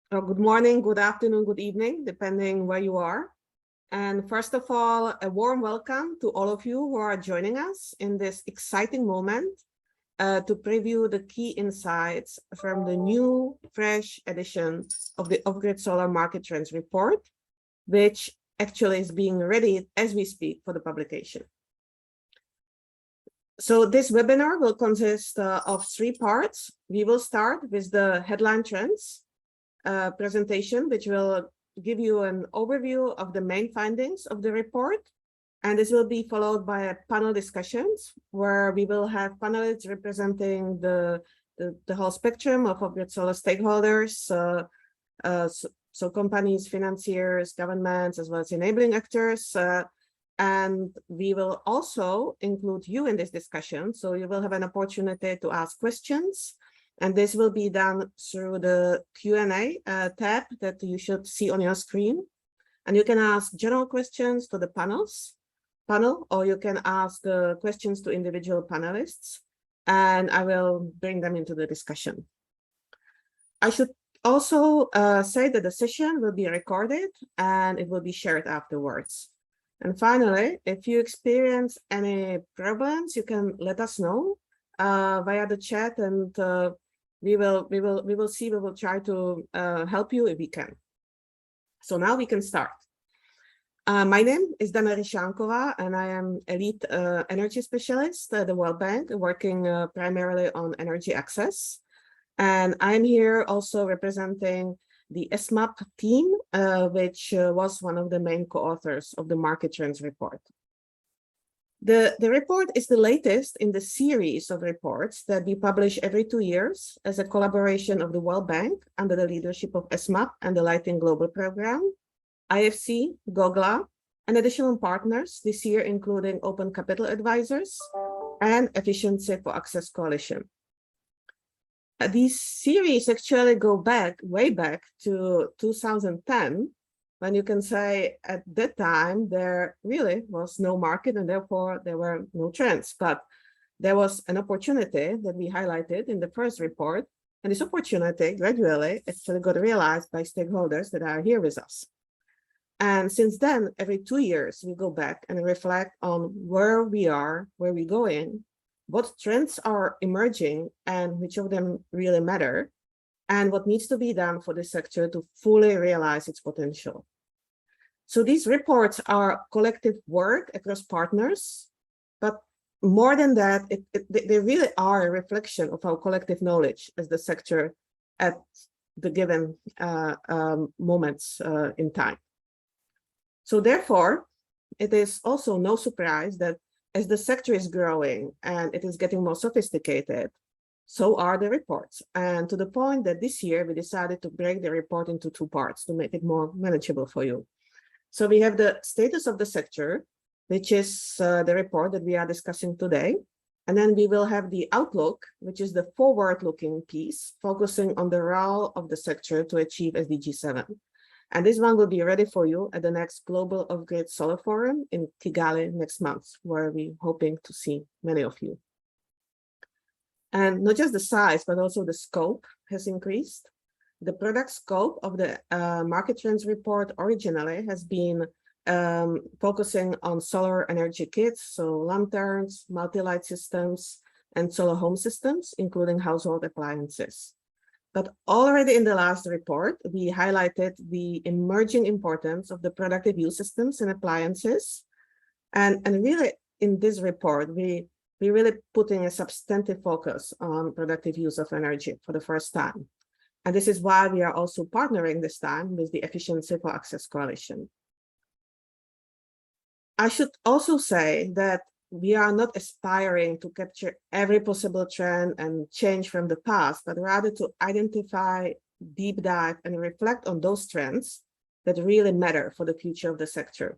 Good morning, good afternoon, good evening, depending where you are. And first of all, a warm welcome to all of you who are joining us in this exciting moment to preview the key insights from the new, fresh edition of the Off-Grid Solar Market Trends Report, which actually is being readied as we speak for the publication. So this webinar will consist of 3 parts. We will start with the headline trends presentation, which will give you an overview of the main findings of the report. And this will be followed by a panel discussions where we will have panelists representing the whole spectrum of off-grid solar stakeholders, so companies, financiers, governments, as well as enabling actors. And we will also include you in this discussion. So you will have an opportunity to ask questions. And this will be done through the Q&A tab that you should see on your screen. And you can ask general questions to the panel, or you can ask questions to individual panelists, and I will bring them into the discussion. I should also say that the session will be recorded and it will be shared afterwards. And finally, if you experience any problems, you can let us know via the chat, and we will try to help you if we can. So now we can start. My name is Dana Rishankova, and I am a lead energy specialist at the World Bank, working primarily on energy access. And I'm here also representing the ESMAP team, which was one of the main co-authors of the Market Trends report. The report is the latest in the series of reports that we publish every 2 years as a collaboration of the World Bank under the leadership of ESMAP and the Lighting Global Program, IFC, GOGLA, and additional partners this year, including Open Capital Advisors and Efficiency for Access Coalition. These series actually go way back to 2010, when you can say at that time there really was no market and therefore there were no trends. But there was an opportunity that we highlighted in the first report, and this opportunity gradually actually got realized by stakeholders that are here with us. And since then, every 2 years, we go back and reflect on where we are, where we're going, what trends are emerging and which of them really matter, and what needs to be done for the sector to fully realize its potential. So these reports are collective work across partners, but more than that, they really are a reflection of our collective knowledge as the sector at the given moments in time. So therefore, it is also no surprise that as the sector is growing and it is getting more sophisticated, so are the reports. And to the point that this year we decided to break the report into 2 parts to make it more manageable for you. So we have the status of the sector, which is the report that we are discussing today. And then we will have the outlook, which is the forward-looking piece, focusing on the role of the sector to achieve SDG 7. And this one will be ready for you at the next Global Off-Grid Solar Forum in Kigali next month, where we're hoping to see many of you. And not just the size, but also the scope has increased. The product scope of the Market Trends report originally has been focusing on solar energy kits, so lanterns, multi-light systems, and solar home systems, including household appliances. But already in the last report, we highlighted the emerging importance of the productive use systems and appliances. And really, in this report, we really putting a substantive focus on productive use of energy for the first time. And this is why we are also partnering this time with the Efficiency for Access Coalition. I should also say that we are not aspiring to capture every possible trend and change from the past, but rather to identify, deep dive, and reflect on those trends that really matter for the future of the sector.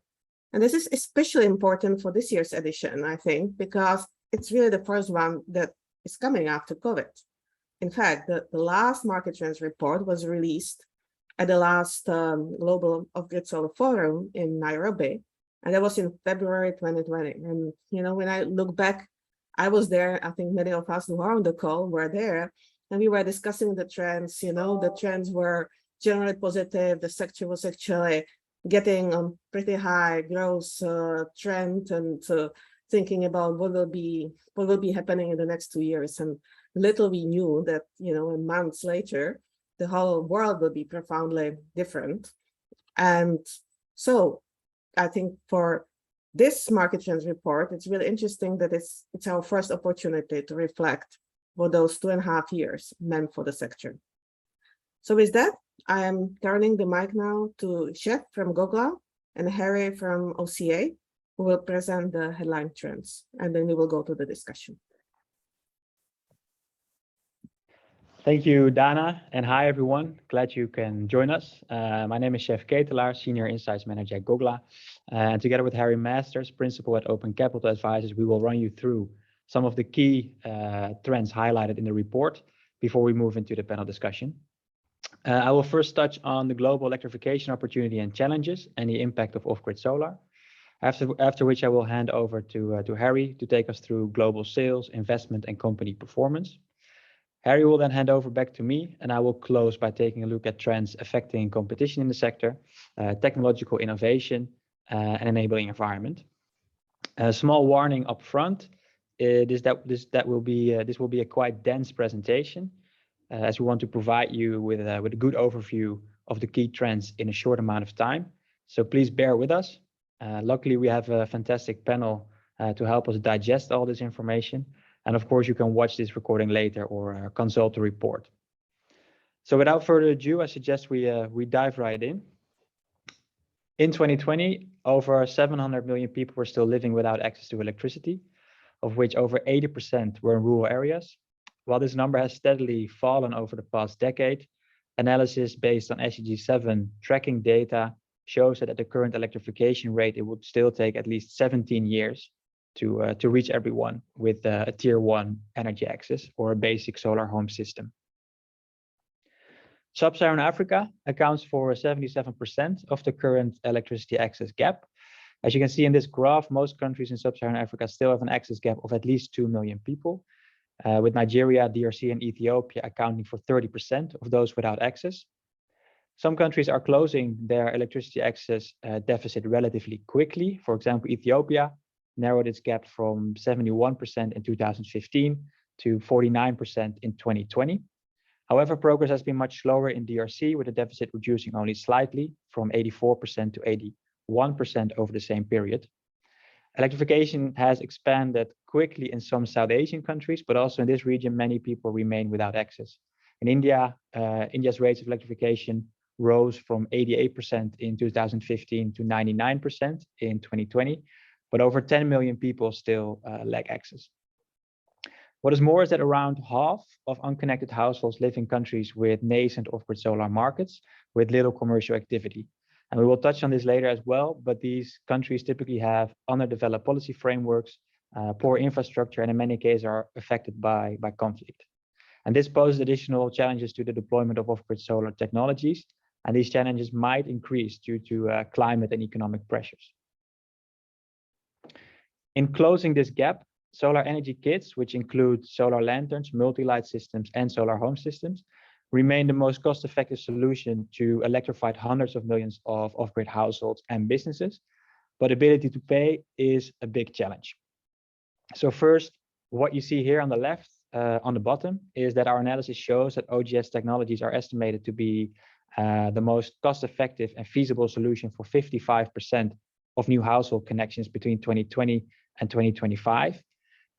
And this is especially important for this year's edition, I think, because it's really the first one that is coming after COVID. In fact, the last Market Trends report was released at the last Global Off-Grid Solar Forum in Nairobi, and that was in February 2020. And, you know, when I look back, I was there. I think many of us who are on the call were there, and we were discussing the trends. You know, the trends were generally positive. The sector was actually getting on pretty high growth trend, and thinking about what will be happening in the next 2 years. And little we knew that, months later, the whole world will be profoundly different. And so I think for this market trends report, it's really interesting that it's our first opportunity to reflect what those 2.5 years meant for the sector. So with that, I am turning the mic now to Chef from GOGLA and Harry from OCA, who will present the headline trends, and then we will go to the discussion. Thank you, Dana, and hi everyone. Glad you can join us. My name is Chef Ketelaar, Senior Insights Manager at GOGLA, and together with Harry Masters, Principal at Open Capital Advisors, we will run you through some of the key trends highlighted in the report before we move into the panel discussion. I will first touch on the global electrification opportunity and challenges and the impact of off-grid solar. After which I will hand over to Harry to take us through global sales, investment, and company performance. Harry will then hand over back to me, and I will close by taking a look at trends affecting competition in the sector, technological innovation, and enabling environment. A small warning up front is that this will be a quite dense presentation, as we want to provide you with a good overview of the key trends in a short amount of time. So please bear with us. Luckily, we have a fantastic panel to help us digest all this information. And of course, you can watch this recording later or consult the report. So without further ado, I suggest we dive right in. In 2020, over 700 million people were still living without access to electricity, of which over 80% were in rural areas. While this number has steadily fallen over the past decade, analysis based on SDG 7 tracking data shows that at the current electrification rate, it would still take at least 17 years to reach everyone with a tier 1 energy access or a basic solar home system. Sub-Saharan Africa accounts for 77% of the current electricity access gap. As you can see in this graph, most countries in Sub-Saharan Africa still have an access gap of at least 2 million people, with Nigeria, DRC, and Ethiopia accounting for 30% of those without access. Some countries are closing their electricity access deficit relatively quickly. For example, Ethiopia narrowed its gap from 71% in 2015 to 49% in 2020. However, progress has been much slower in DRC, with the deficit reducing only slightly from 84% to 81% over the same period. Electrification has expanded quickly in some South Asian countries, but also in this region, many people remain without access. In India, India's rates of electrification rose from 88% in 2015 to 99% in 2020, but over 10 million people still lack access. What is more is that around half of unconnected households live in countries with nascent off-grid solar markets with little commercial activity. And we will touch on this later as well, but these countries typically have underdeveloped policy frameworks, poor infrastructure, and in many cases are affected by conflict. And this poses additional challenges to the deployment of off-grid solar technologies, and these challenges might increase due to climate and economic pressures. In closing this gap, solar energy kits, which include solar lanterns, multi-light systems, and solar home systems, remain the most cost-effective solution to electrify hundreds of millions of off-grid households and businesses, but ability to pay is a big challenge. So first, what you see here on the left, on the bottom, is that our analysis shows that OGS technologies are estimated to be the most cost-effective and feasible solution for 55% of new household connections between 2020 and 2025.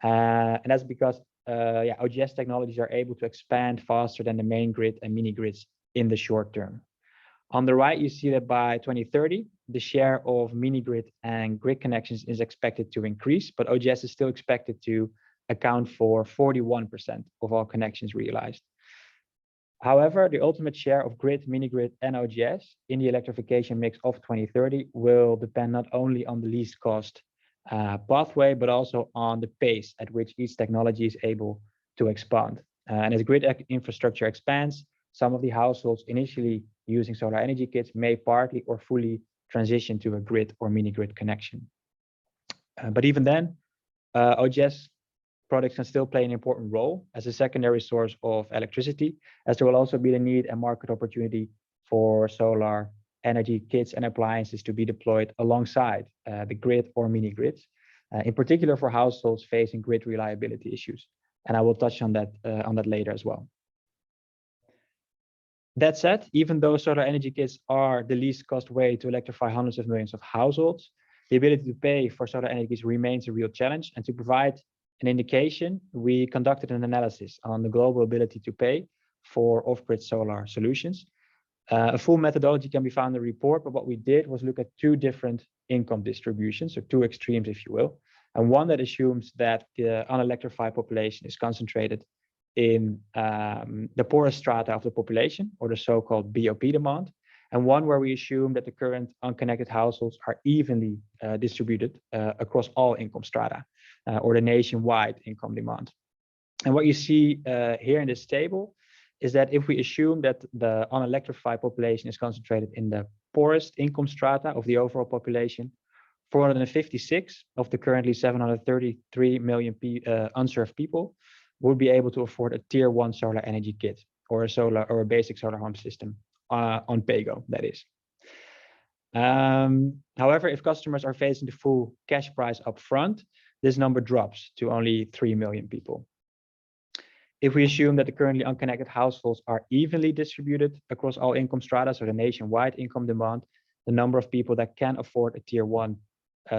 And that's because OGS technologies are able to expand faster than the main grid and mini grids in the short term. On the right, you see that by 2030, the share of mini grid and grid connections is expected to increase, but OGS is still expected to account for 41% of all connections realized. However, the ultimate share of grid, mini grid, and OGS in the electrification mix of 2030 will depend not only on the least cost pathway, but also on the pace at which each technology is able to expand. And as grid infrastructure expands, some of the households initially using solar energy kits may partly or fully transition to a grid or mini grid connection. But even then, OGS products can still play an important role as a secondary source of electricity, as there will also be the need and market opportunity for solar energy kits and appliances to be deployed alongside the grid or mini grids, in particular for households facing grid reliability issues. And I will touch on that later as well. That said, even though solar energy kits are the least cost way to electrify hundreds of millions of households, the ability to pay for solar energy kits remains a real challenge. And to provide an indication, we conducted an analysis on the global ability to pay for off-grid solar solutions. A full methodology can be found in the report, but what we did was look at two different income distributions, or two extremes, if you will, and one that assumes that the unelectrified population is concentrated in the poorest strata of the population, or the so-called BOP demand, and one where we assume that the current unconnected households are evenly distributed across all income strata, or the nationwide income demand. And what you see here in this table is that if we assume that the unelectrified population is concentrated in the poorest income strata of the overall population, 456 of the currently 733 million unserved people would be able to afford a tier 1 solar energy kit, or a basic solar home system on PAYGO, that is. However, if customers are facing the full cash price upfront, this number drops to only 3 million people. If we assume that the currently unconnected households are evenly distributed across all income strata, so the nationwide income demand, the number of people that can afford a tier 1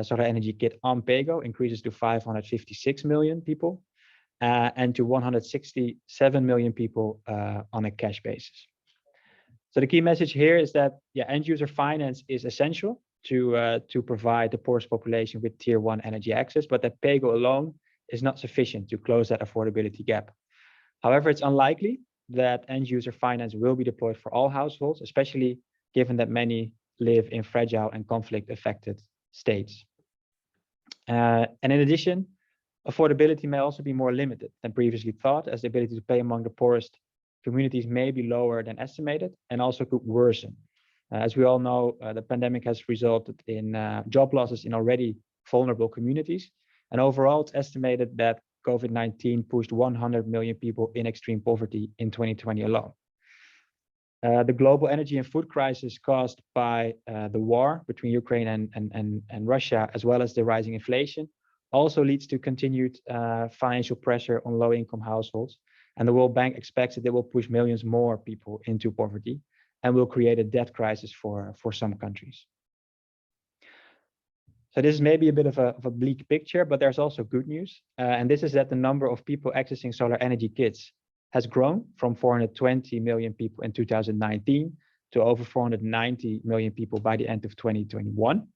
solar energy kit on PAYGO increases to 556 million people and to 167 million people on a cash basis. So the key message here is that end user finance is essential to provide the poorest population with tier 1 energy access, but that PAYGO alone is not sufficient to close that affordability gap. However, it's unlikely that end user finance will be deployed for all households, especially given that many live in fragile and conflict affected states. And in addition, affordability may also be more limited than previously thought, as the ability to pay among the poorest communities may be lower than estimated and also could worsen. As we all know, the pandemic has resulted in job losses in already vulnerable communities. And overall, it's estimated that COVID-19 pushed 100 million people in extreme poverty in 2020 alone. The global energy and food crisis caused by the war between Ukraine and Russia, as well as the rising inflation, also leads to continued financial pressure on low-income households. And the World Bank expects that it will push millions more people into poverty and will create a debt crisis for some countries. So this is maybe a bit of a bleak picture, but there's also good news. And this is that the number of people accessing solar energy kits has grown from 420 million people in 2019 to over 490 million people by the end of 2021.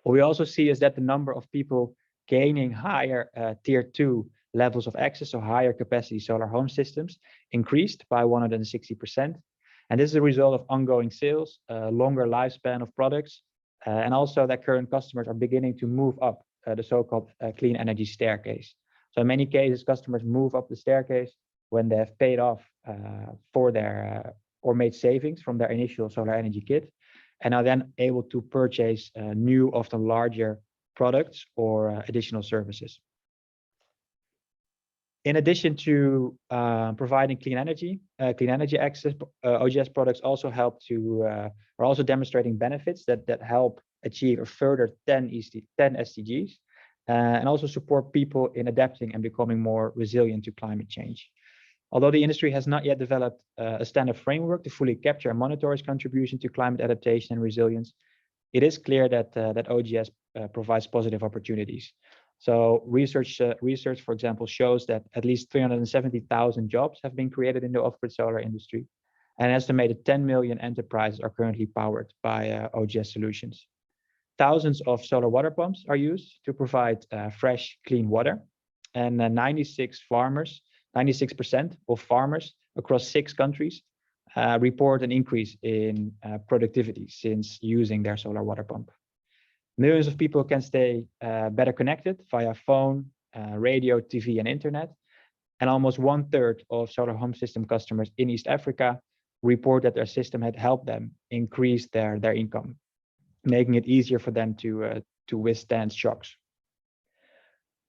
What we also see is that the number of people gaining higher tier 2 levels of access, so higher capacity solar home systems, increased by 160%. And this is a result of ongoing sales, longer lifespan of products, and also that current customers are beginning to move up the so-called clean energy staircase. So in many cases, customers move up the staircase when they have paid off for their or made savings from their initial solar energy kit, and are then able to purchase new, often larger products or additional services. In addition to providing clean energy access, OGS products also help to are also demonstrating benefits that help achieve a further 10 SDGs, and also support people in adapting and becoming more resilient to climate change. Although the industry has not yet developed a standard framework to fully capture and monitor its contribution to climate adaptation and resilience, it is clear that OGS provides positive opportunities. So research, for example, shows that at least 370,000 jobs have been created in the off-grid solar industry, and an estimated 10 million enterprises are currently powered by OGS solutions. Thousands of solar water pumps are used to provide fresh, clean water, and 96% of farmers across 6 countries report an increase in productivity since using their solar water pump. Millions of people can stay better connected via phone, radio, TV, and internet. And almost 1/3 of solar home system customers in East Africa report that their system had helped them increase their income, making it easier for them to withstand shocks.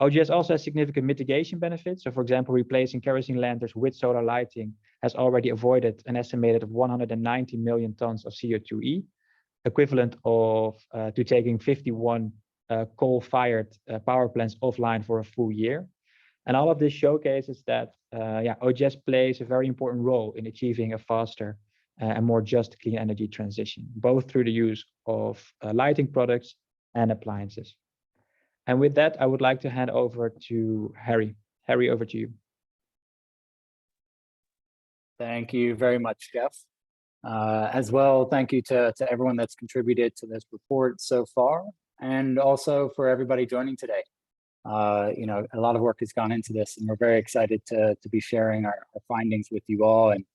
OGS also has significant mitigation benefits. So for example, replacing kerosene lanterns with solar lighting has already avoided an estimated of 190 million tons of CO2e, equivalent of to taking 51 coal-fired power plants offline for a full year. And all of this showcases that OGS plays a very important role in achieving a faster and more just clean energy transition, both through the use of lighting products and appliances. And with that, I would like to hand over to Harry. Harry, over to you. Thank you very much, Jeff. As well, thank you to everyone that's contributed to this report so far, and also for everybody joining today. You know, a lot of work has gone into this, and we're very excited to be sharing our findings with you all. And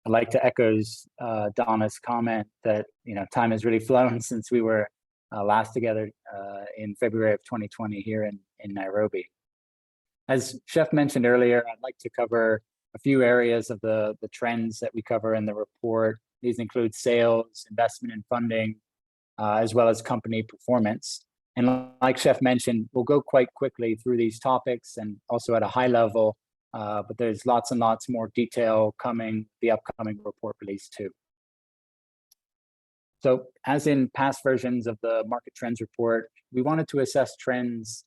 I'd like to echo Donna's comment that, you know, time has really flown since we were last together in February of 2020 here in Nairobi. As Chef mentioned earlier, I'd like to cover a few areas of the trends that we cover in the report. These include sales, investment and funding, as well as company performance. And like Chef mentioned, we'll go quite quickly through these topics and also at a high level, but there's lots and lots more detail coming, the upcoming report release too. So as in past versions of the market trends report, we wanted to assess trends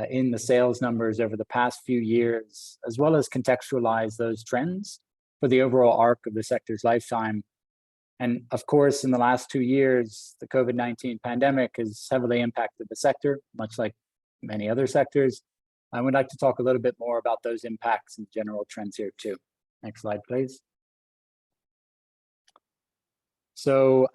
in the sales numbers over the past few years, as well as contextualize those trends for the overall arc of the sector's lifetime. And of course, in the last 2 years, the COVID-19 pandemic has heavily impacted the sector, much like many other sectors. I would like to talk a little bit more about those impacts and general trends here too. Next slide, please. So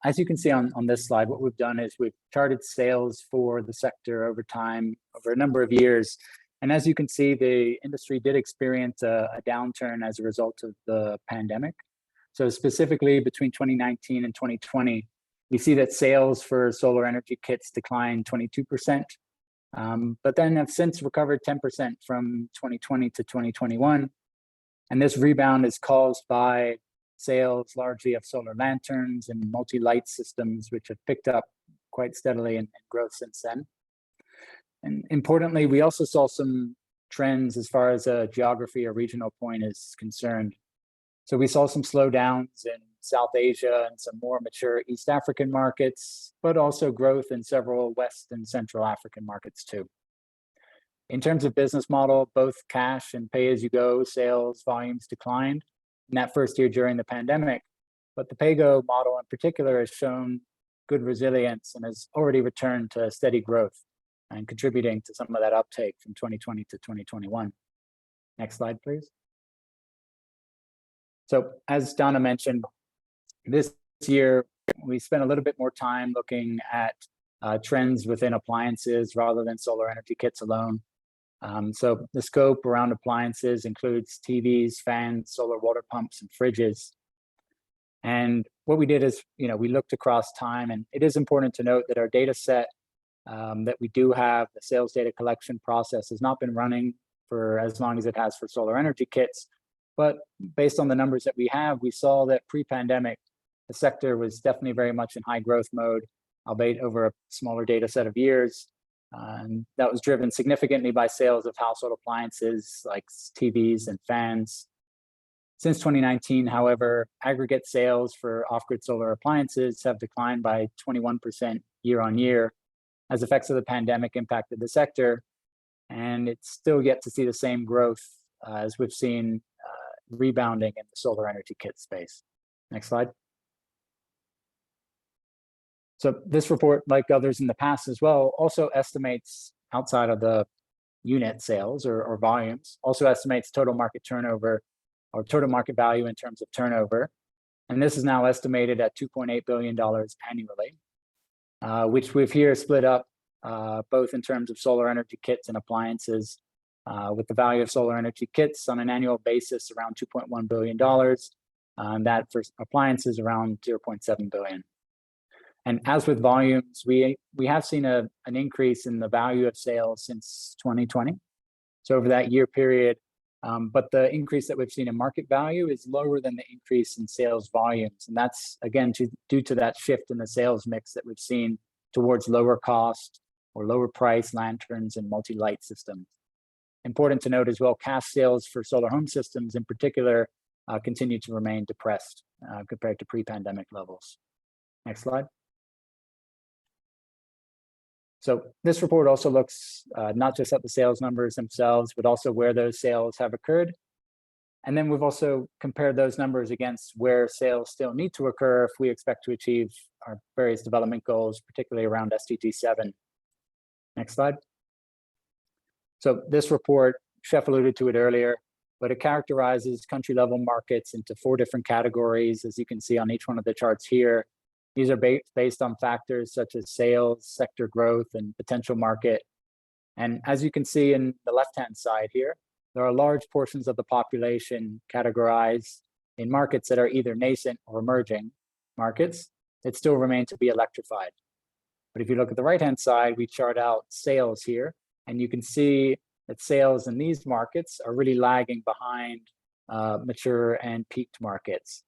as you can see on this slide, what we've done is we've charted sales for the sector over time, over a number of years. And as you can see, the industry did experience a downturn as a result of the pandemic. So specifically between 2019 and 2020, we see that sales for solar energy kits declined 22%, but then have since recovered 10% from 2020 to 2021. And this rebound is caused by sales largely of solar lanterns and multi-light systems, which have picked up quite steadily in growth since then. And importantly, we also saw some trends as far as a geography or regional point is concerned. So we saw some slowdowns in South Asia and some more mature East African markets, but also growth in several West and Central African markets too. In terms of business model, both cash and pay-as-you-go sales volumes declined in that first year during the pandemic, but the pay-go model in particular has shown good resilience and has already returned to steady growth and contributing to some of that uptake from 2020 to 2021. Next slide, please. So as Donna mentioned, this year, we spent a little bit more time looking at trends within appliances rather than solar energy kits alone. So the scope around appliances includes TVs, fans, solar water pumps, and fridges. And what we did is, you know, we looked across time, and it is important to note that our data set that we do have, the sales data collection process, has not been running for as long as it has for solar energy kits. But based on the numbers that we have, we saw that pre-pandemic, the sector was definitely very much in high growth mode, albeit over a smaller data set of years. And that was driven significantly by sales of household appliances like TVs and fans. Since 2019, however, aggregate sales for off-grid solar appliances have declined by 21% year on year as effects of the pandemic impacted the sector. And it's still yet to see the same growth as we've seen rebounding in the solar energy kit space. Next slide. So this report, like others in the past as well, also estimates outside of the unit sales or volumes, also estimates total market turnover or total market value in terms of turnover. And this is now estimated at $2.8 billion annually, which we've here split up both in terms of solar energy kits and appliances, with the value of solar energy kits on an annual basis around $2.1 billion, and that for appliances around $0.7 billion. And as with volumes, we have seen an increase in the value of sales since 2020. So over that year period, but the increase that we've seen in market value is lower than the increase in sales volumes. And that's, again, due to that shift in the sales mix that we've seen towards lower cost or lower price lanterns and multi-light systems. Important to note as well, cash sales for solar home systems in particular continue to remain depressed compared to pre-pandemic levels. Next slide. So this report also looks not just at the sales numbers themselves, but also where those sales have occurred. And then we've also compared those numbers against where sales still need to occur if we expect to achieve our various development goals, particularly around SDG 7. Next slide. So this report, Chef alluded to it earlier, but it characterizes country level markets into 4 different categories, as you can see on each one of the charts here. These are based on factors such as sales, sector growth, and potential market. And as you can see in the left-hand side here, there are large portions of the population categorized in markets that are either nascent or emerging markets that still remain to be electrified. But if you look at the right-hand side, we chart out sales here, and you can see that sales in these markets are really lagging behind mature and peaked markets.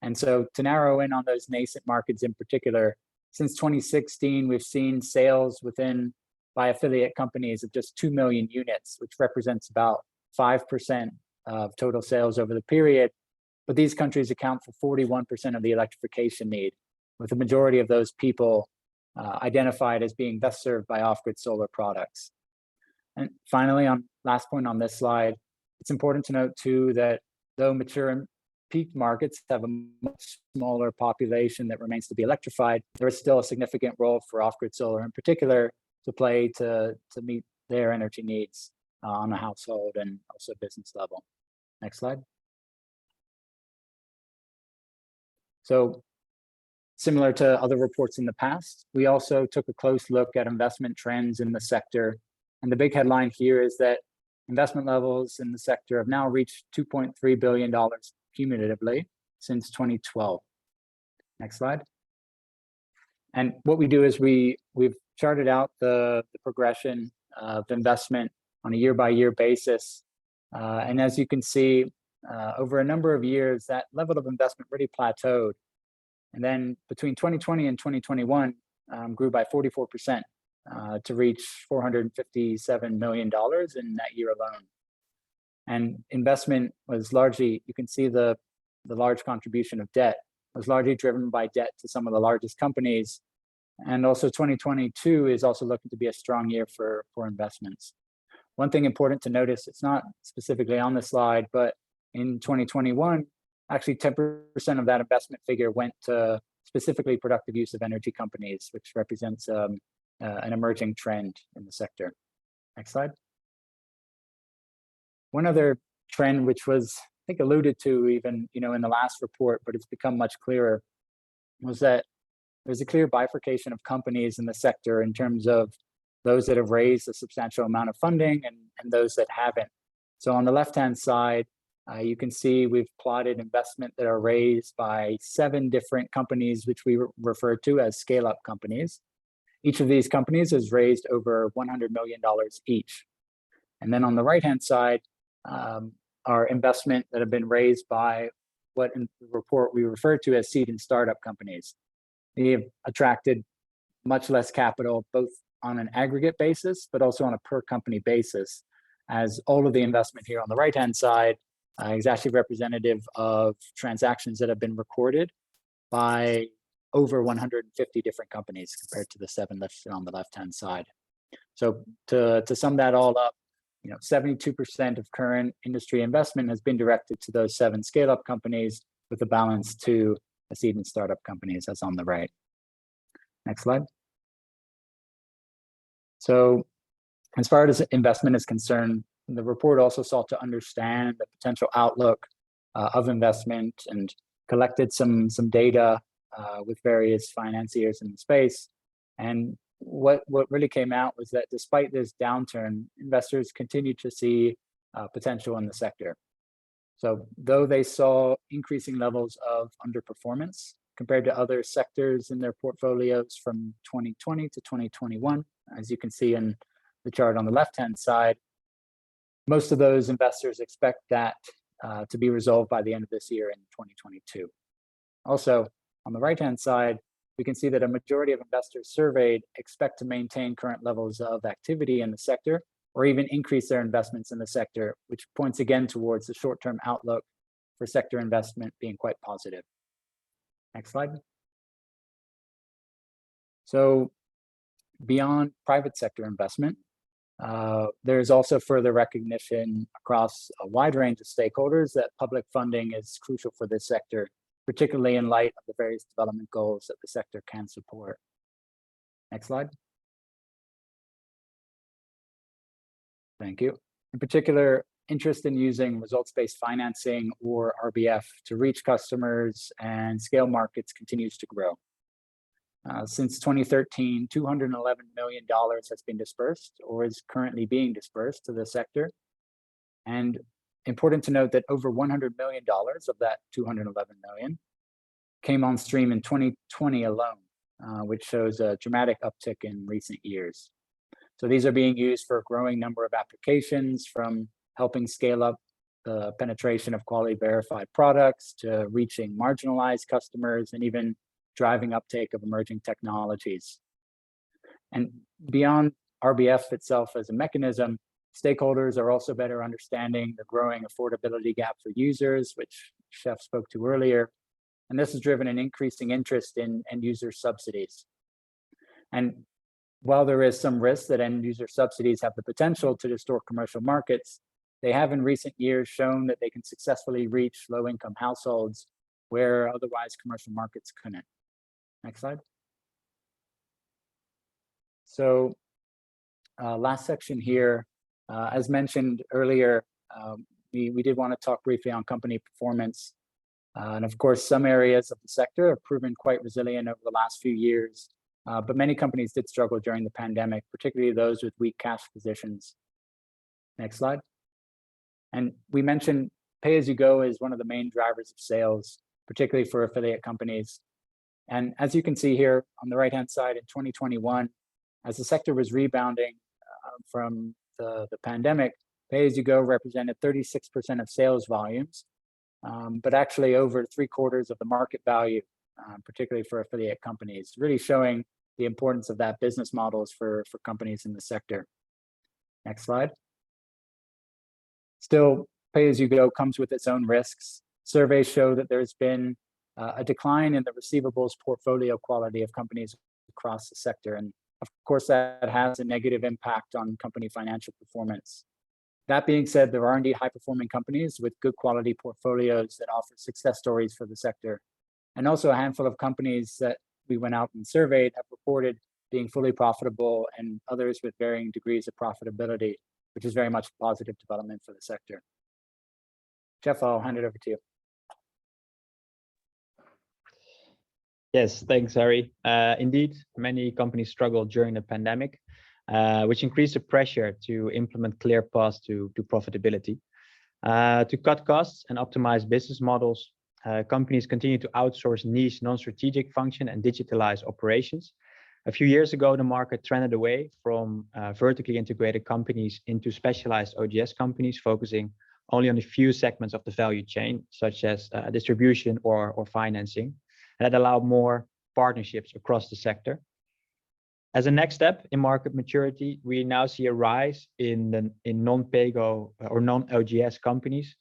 And so to narrow in on those nascent markets in particular, since 2016, we've seen sales by affiliate companies of just 2 million units, which represents about 5% of total sales over the period. But these countries account for 41% of the electrification need, with the majority of those people identified as being best served by off-grid solar products. And finally, last point on this slide, it's important to note too that though mature and peaked markets have a much smaller population that remains to be electrified, there is still a significant role for off-grid solar in particular to play to meet their energy needs on a household and also business level. Next slide. So similar to other reports in the past, we also took a close look at investment trends in the sector. And the big headline here is that investment levels in the sector have now reached $2.3 billion cumulatively since 2012. Next slide. And what we do is we've charted out the progression of investment on a year-by-year basis. And as you can see, over a number of years, that level of investment really plateaued. And then between 2020 and 2021, grew by 44% to reach $457 million in that year alone. And investment was largely, you can see the large contribution of debt was largely driven by debt to some of the largest companies. And also 2022 is also looking to be a strong year for investments. One thing important to notice, it's not specifically on the slide, but in 2021, actually 10% of that investment figure went to specifically productive use of energy companies, which represents an emerging trend in the sector. Next slide. One other trend, which was, I think, alluded to even in the last report, but it's become much clearer, was that there's a clear bifurcation of companies in the sector in terms of those that have raised a substantial amount of funding and those that haven't. So on the left-hand side, you can see we've plotted investment that are raised by 7 different companies, which we refer to as scale-up companies. Each of these companies has raised over $100 million each. And then on the right-hand side are investment that have been raised by what in the report we refer to as seed and startup companies. They have attracted much less capital, both on an aggregate basis, but also on a per company basis, as all of the investment here on the right-hand side is actually representative of transactions that have been recorded by over 150 different companies compared to the 7 listed on the left-hand side. So to sum that all up, 72% of current industry investment has been directed to those 7 scale-up companies, with a balance to the seed and startup companies, as on the right. Next slide. So as far as investment is concerned, the report also sought to understand the potential outlook of investment and collected some data with various financiers in the space. And what really came out was that despite this downturn, investors continue to see potential in the sector. So though they saw increasing levels of underperformance compared to other sectors in their portfolios from 2020 to 2021, as you can see in the chart on the left-hand side, most of those investors expect that to be resolved by the end of this year in 2022. Also, on the right-hand side, we can see that a majority of investors surveyed expect to maintain current levels of activity in the sector or even increase their investments in the sector, which points again towards the short-term outlook for sector investment being quite positive. Next slide. So beyond private sector investment, there is also further recognition across a wide range of stakeholders that public funding is crucial for this sector, particularly in light of the various development goals that the sector can support. Next slide. Thank you. In particular, interest in using results-based financing or RBF to reach customers and scale markets continues to grow. Since 2013, $211 million has been dispersed or is currently being dispersed to the sector. And important to note that over $100 million of that $211 million came on stream in 2020 alone, which shows a dramatic uptick in recent years. So these are being used for a growing number of applications, from helping scale up the penetration of quality verified products to reaching marginalized customers and even driving uptake of emerging technologies. And beyond RBF itself as a mechanism, stakeholders are also better understanding the growing affordability gap for users, which Chef spoke to earlier. And this has driven an increasing interest in end user subsidies. And while there is some risk that end user subsidies have the potential to distort commercial markets, they have in recent years shown that they can successfully reach low-income households where otherwise commercial markets couldn't. Next slide. So last section here, as mentioned earlier, we did want to talk briefly on company performance. And of course, some areas of the sector have proven quite resilient over the last few years, but many companies did struggle during the pandemic, particularly those with weak cash positions. Next slide. And we mentioned pay-as-you-go is one of the main drivers of sales, particularly for affiliate companies. And as you can see here on the right-hand side in 2021, as the sector was rebounding from the pandemic, pay-as-you-go represented 36% of sales volumes, but actually over 3/4 of the market value, particularly for affiliate companies, really showing the importance of that business models for companies in the sector. Next slide. Still, pay-as-you-go comes with its own risks. Surveys show that there's been a decline in the receivables portfolio quality of companies across the sector. And of course, that has a negative impact on company financial performance. That being said, there are indeed high-performing companies with good quality portfolios that offer success stories for the sector. And also a handful of companies that we went out and surveyed have reported being fully profitable, and others with varying degrees of profitability, which is very much a positive development for the sector. Jeff, I'll hand it over to you. Yes, thanks, Harry. Indeed, many companies struggled during the pandemic, which increased the pressure to implement clear paths to profitability. To cut costs and optimize business models, companies continue to outsource niche non-strategic function and digitalize operations. A few years ago, the market trended away from vertically integrated companies into specialized OGS companies, focusing only on a few segments of the value chain, such as distribution or financing. That allowed more partnerships across the sector. As a next step in market maturity, we now see a rise in non-PAYGO or non-OGS companies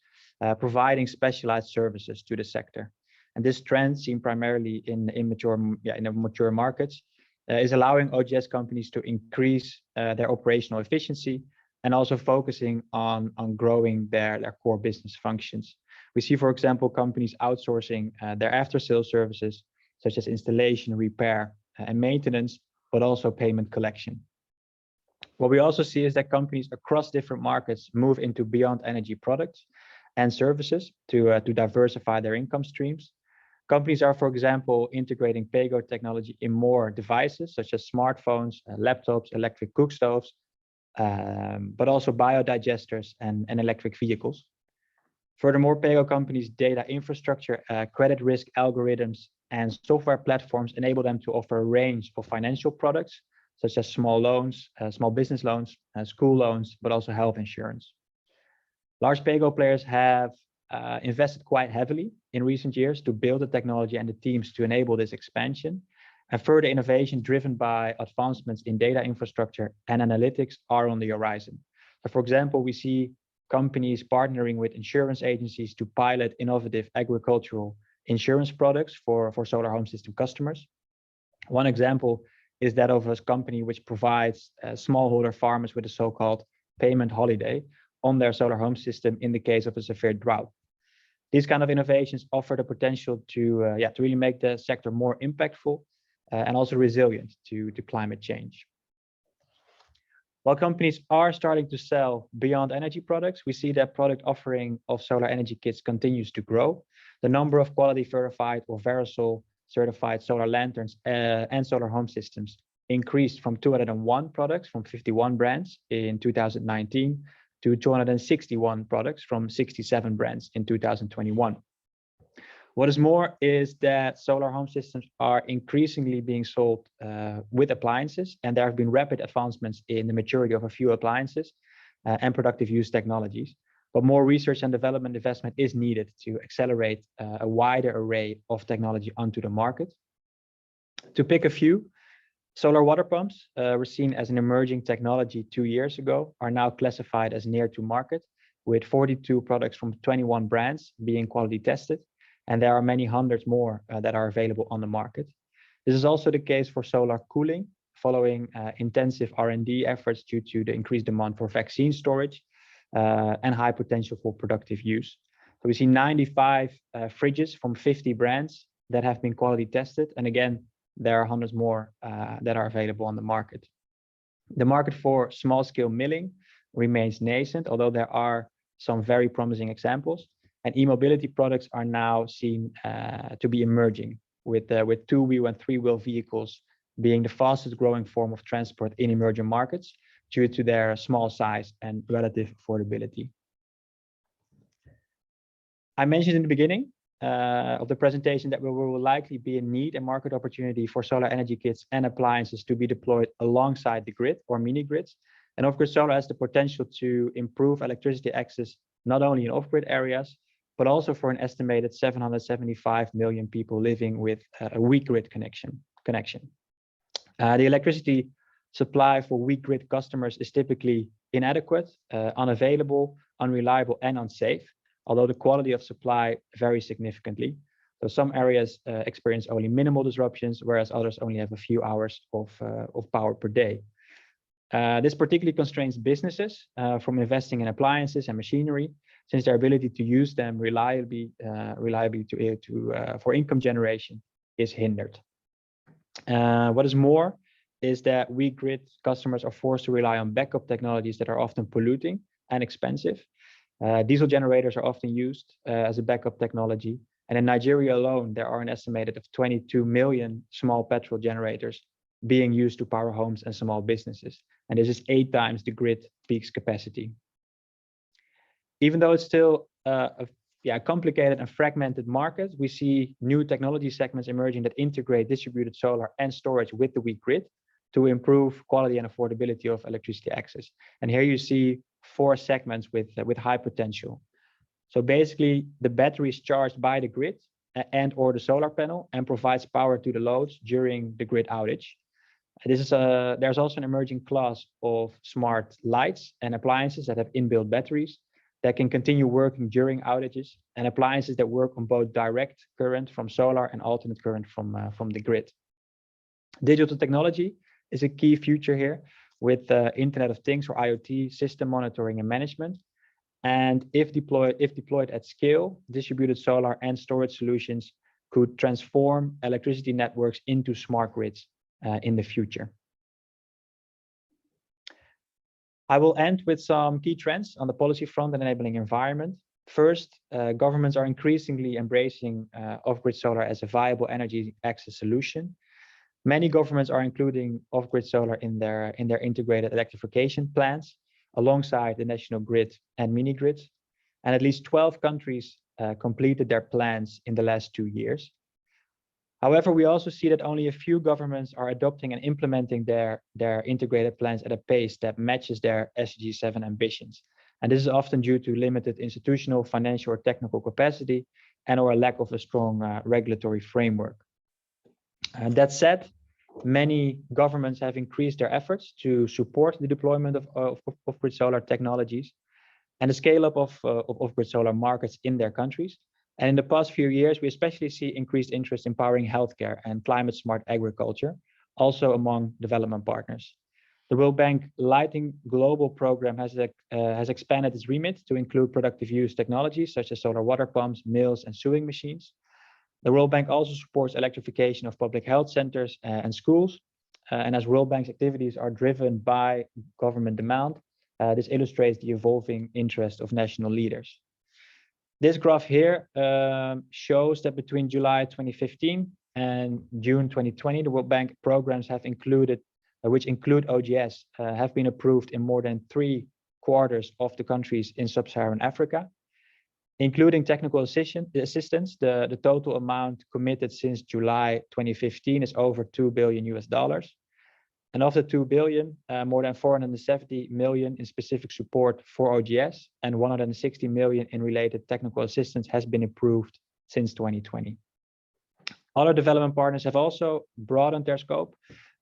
providing specialized services to the sector. And this trend, seen primarily in mature markets, is allowing OGS companies to increase their operational efficiency and also focusing on growing their core business functions. We see, for example, companies outsourcing their after-sales services, such as installation, repair, and maintenance, but also payment collection. What we also see is that companies across different markets move into beyond energy products and services to diversify their income streams. Companies are, for example, integrating PAYGO technology in more devices, such as smartphones, laptops, electric cook stoves, but also biodigesters and electric vehicles. Furthermore, PAYGO companies' data infrastructure, credit risk algorithms, and software platforms enable them to offer a range of financial products, such as small loans, small business loans, school loans, but also health insurance. Large PAYGO players have invested quite heavily in recent years to build the technology and the teams to enable this expansion. And further innovation driven by advancements in data infrastructure and analytics are on the horizon. So for example, we see companies partnering with insurance agencies to pilot innovative agricultural insurance products for solar home system customers. One example is that of a company which provides smallholder farmers with a so-called payment holiday on their solar home system in the case of a severe drought. These kind of innovations offer the potential to really make the sector more impactful and also resilient to climate change. While companies are starting to sell beyond energy products, we see that product offering of solar energy kits continues to grow. The number of quality verified or Verasol certified solar lanterns and solar home systems increased from 201 products from 51 brands in 2019 to 261 products from 67 brands in 2021. What is more is that solar home systems are increasingly being sold with appliances, and there have been rapid advancements in the maturity of a few appliances and productive use technologies. But more research and development investment is needed to accelerate a wider array of technology onto the market. To pick a few, solar water pumps were seen as an emerging technology 2 years ago, are now classified as near to market, with 42 products from 21 brands being quality tested. And there are many hundreds more that are available on the market. This is also the case for solar cooling, following intensive R&D efforts due to the increased demand for vaccine storage and high potential for productive use. So we see 95 fridges from 50 brands that have been quality tested. And again, there are hundreds more that are available on the market. The market for small scale milling remains nascent, although there are some very promising examples. And e-mobility products are now seen to be emerging, with two-wheel and three-wheel vehicles being the fastest growing form of transport in emerging markets due to their small size and relative affordability. I mentioned in the beginning of the presentation that we will likely be in need and market opportunity for solar energy kits and appliances to be deployed alongside the grid or mini grids. And off-grid solar has the potential to improve electricity access not only in off-grid areas, but also for an estimated 775 million people living with a weak grid connection. The electricity supply for weak grid customers is typically inadequate, unavailable, unreliable, and unsafe, although the quality of supply varies significantly. So some areas experience only minimal disruptions, whereas others only have a few hours of power per day. This particularly constrains businesses from investing in appliances and machinery, since their ability to use them reliably for income generation is hindered. What is more is that weak grid customers are forced to rely on backup technologies that are often polluting and expensive. Diesel generators are often used as a backup technology. And in Nigeria alone, there are an estimated of 22 million small petrol generators being used to power homes and small businesses. And this is 8 times the grid peak's capacity. Even though it's still a complicated and fragmented market, we see new technology segments emerging that integrate distributed solar and storage with the weak grid to improve quality and affordability of electricity access. And here you see 4 segments with high potential. So basically, the battery is charged by the grid and or the solar panel and provides power to the loads during the grid outage. There's also an emerging class of smart lights and appliances that have inbuilt batteries that can continue working during outages, and appliances that work on both direct current from solar and alternate current from the grid. Digital technology is a key feature here with Internet of Things or IoT system monitoring and management. And if deployed at scale, distributed solar and storage solutions could transform electricity networks into smart grids in the future. I will end with some key trends on the policy front and enabling environment. First, governments are increasingly embracing off-grid solar as a viable energy access solution. Many governments are including off-grid solar in their integrated electrification plans, alongside the national grid and mini grids. And at least 12 countries completed their plans in the last 2 years. However, we also see that only a few governments are adopting and implementing their integrated plans at a pace that matches their SDG 7 ambitions. And this is often due to limited institutional, financial, or technical capacity, and or a lack of a strong regulatory framework. That said, many governments have increased their efforts to support the deployment of off-grid solar technologies and the scale up of off-grid solar markets in their countries. And in the past few years, we especially see increased interest in powering healthcare and climate smart agriculture, also among development partners. The World Bank Lighting Global Program has expanded its remit to include productive use technologies such as solar water pumps, mills, and sewing machines. The World Bank also supports electrification of public health centers and schools. And as World Bank's activities are driven by government demand, this illustrates the evolving interest of national leaders. This graph here shows that between July 2015 and June 2020, the World Bank programs have included, which include OGS, have been approved in more than 3/4 of the countries in Sub-Saharan Africa. Including technical assistance, the total amount committed since July 2015 is over $2 billion. And of the 2 billion, more than 470 million in specific support for OGS and 160 million in related technical assistance has been approved since 2020. Other development partners have also broadened their scope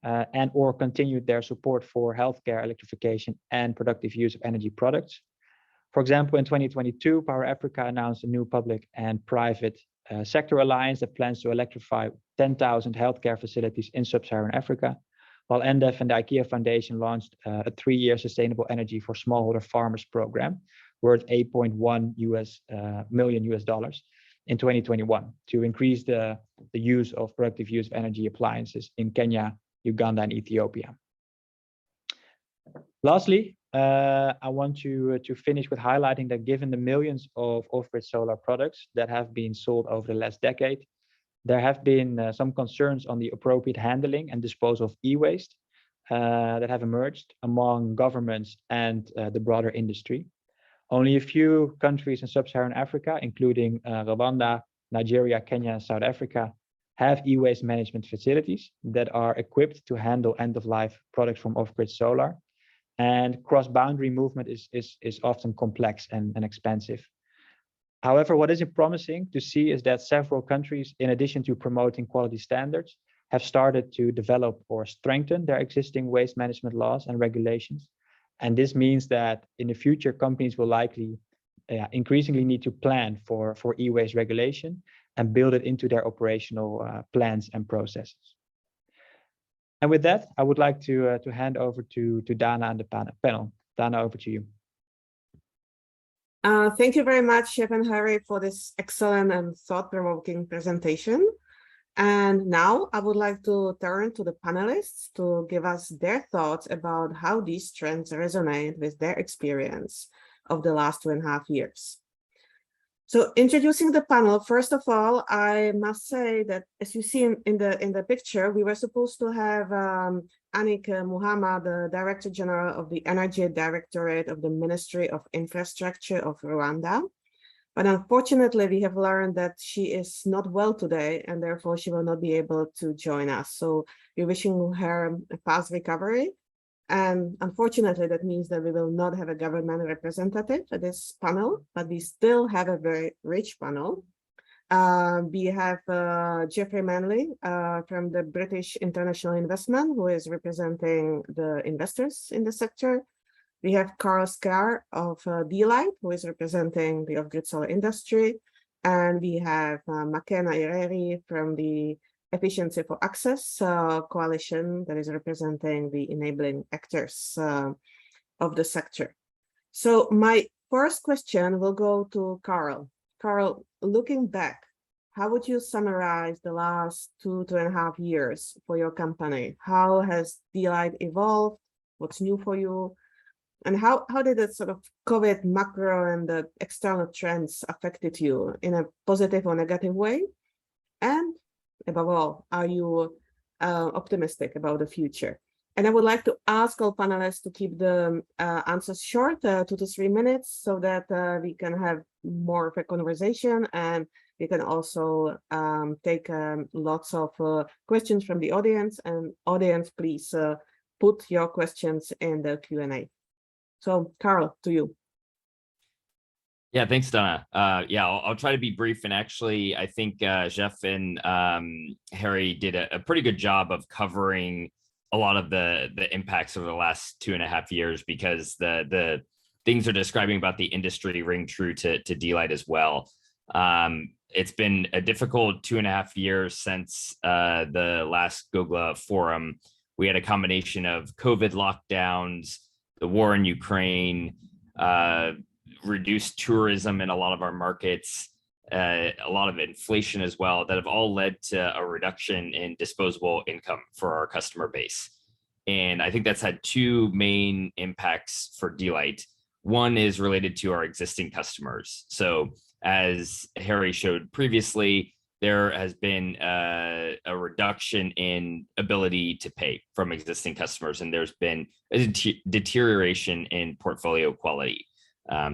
and or continued their support for healthcare, electrification, and productive use of energy products. For example, in 2022, Power Africa announced a new public and private sector alliance that plans to electrify 10,000 healthcare facilities in Sub-Saharan Africa, while NDEF and the IKEA Foundation launched a 3-year sustainable energy for smallholder farmers program worth $8.1 million in 2021 to increase the use of productive use of energy appliances in Kenya, Uganda, and Ethiopia. Lastly, I want to finish with highlighting that given the millions of off-grid solar products that have been sold over the last decade, there have been some concerns on the appropriate handling and disposal of e-waste that have emerged among governments and the broader industry. Only a few countries in Sub-Saharan Africa, including Rwanda, Nigeria, Kenya, and South Africa, have e-waste management facilities that are equipped to handle end-of-life products from off-grid solar. And cross-boundary movement is often complex and expensive. However, what is promising to see is that several countries, in addition to promoting quality standards, have started to develop or strengthen their existing waste management laws and regulations. And this means that in the future, companies will likely increasingly need to plan for e-waste regulation and build it into their operational plans and processes. And with that, I would like to hand over to Dana and the panel. Dana, over to you. Thank you very much, Chef and Harry, for this excellent and thought-provoking presentation. And now I would like to turn to the panelists to give us their thoughts about how these trends resonate with their experience of the last 2.5 years. So introducing the panel, first of all, I must say that as you see in the picture, we were supposed to have Anik Muhammad, the Director General of the Energy Directorate of the Ministry of Infrastructure of Rwanda. But unfortunately, we have learned that she is not well today, and therefore she will not be able to join us. So we're wishing her a fast recovery. And unfortunately, that means that we will not have a government representative at this panel, but we still have a very rich panel. We have Geoffrey Manley from the British International Investment, who is representing the investors in the sector. We have Carl Scar of D-Light, who is representing the off-grid solar industry. And we have Makena Ireri from the Efficiency for Access coalition that is representing the enabling actors of the sector. So my first question will go to Carl. Carl, looking back, how would you summarize the last 2.5 years for your company? How has D-Light evolved? What's new for you? And how did the sort of COVID macro and the external trends affected you in a positive or negative way? And above all, are you optimistic about the future? And I would like to ask all panelists to keep the answers short, 2 to 3 minutes, so that we can have more of a conversation, and we can also take lots of questions from the audience. And audience, please put your questions in the Q&A. So, Carl, to you. Yeah, thanks, Donna. Yeah, I'll try to be brief. And actually, I think Jeff and Harry did a pretty good job of covering a lot of the impacts over the last 2.5 years, because the things they're describing about the industry ring true to D-Light as well. It's been a difficult 2.5 years since the last GOGLA forum. We had a combination of COVID lockdowns, the war in Ukraine, reduced tourism in a lot of our markets, a lot of inflation as well, that have all led to a reduction in disposable income for our customer base. And I think that's had two main impacts for D-Light. One is related to our existing customers. So as Harry showed previously, there has been a reduction in ability to pay from existing customers, and there's been a deterioration in portfolio quality.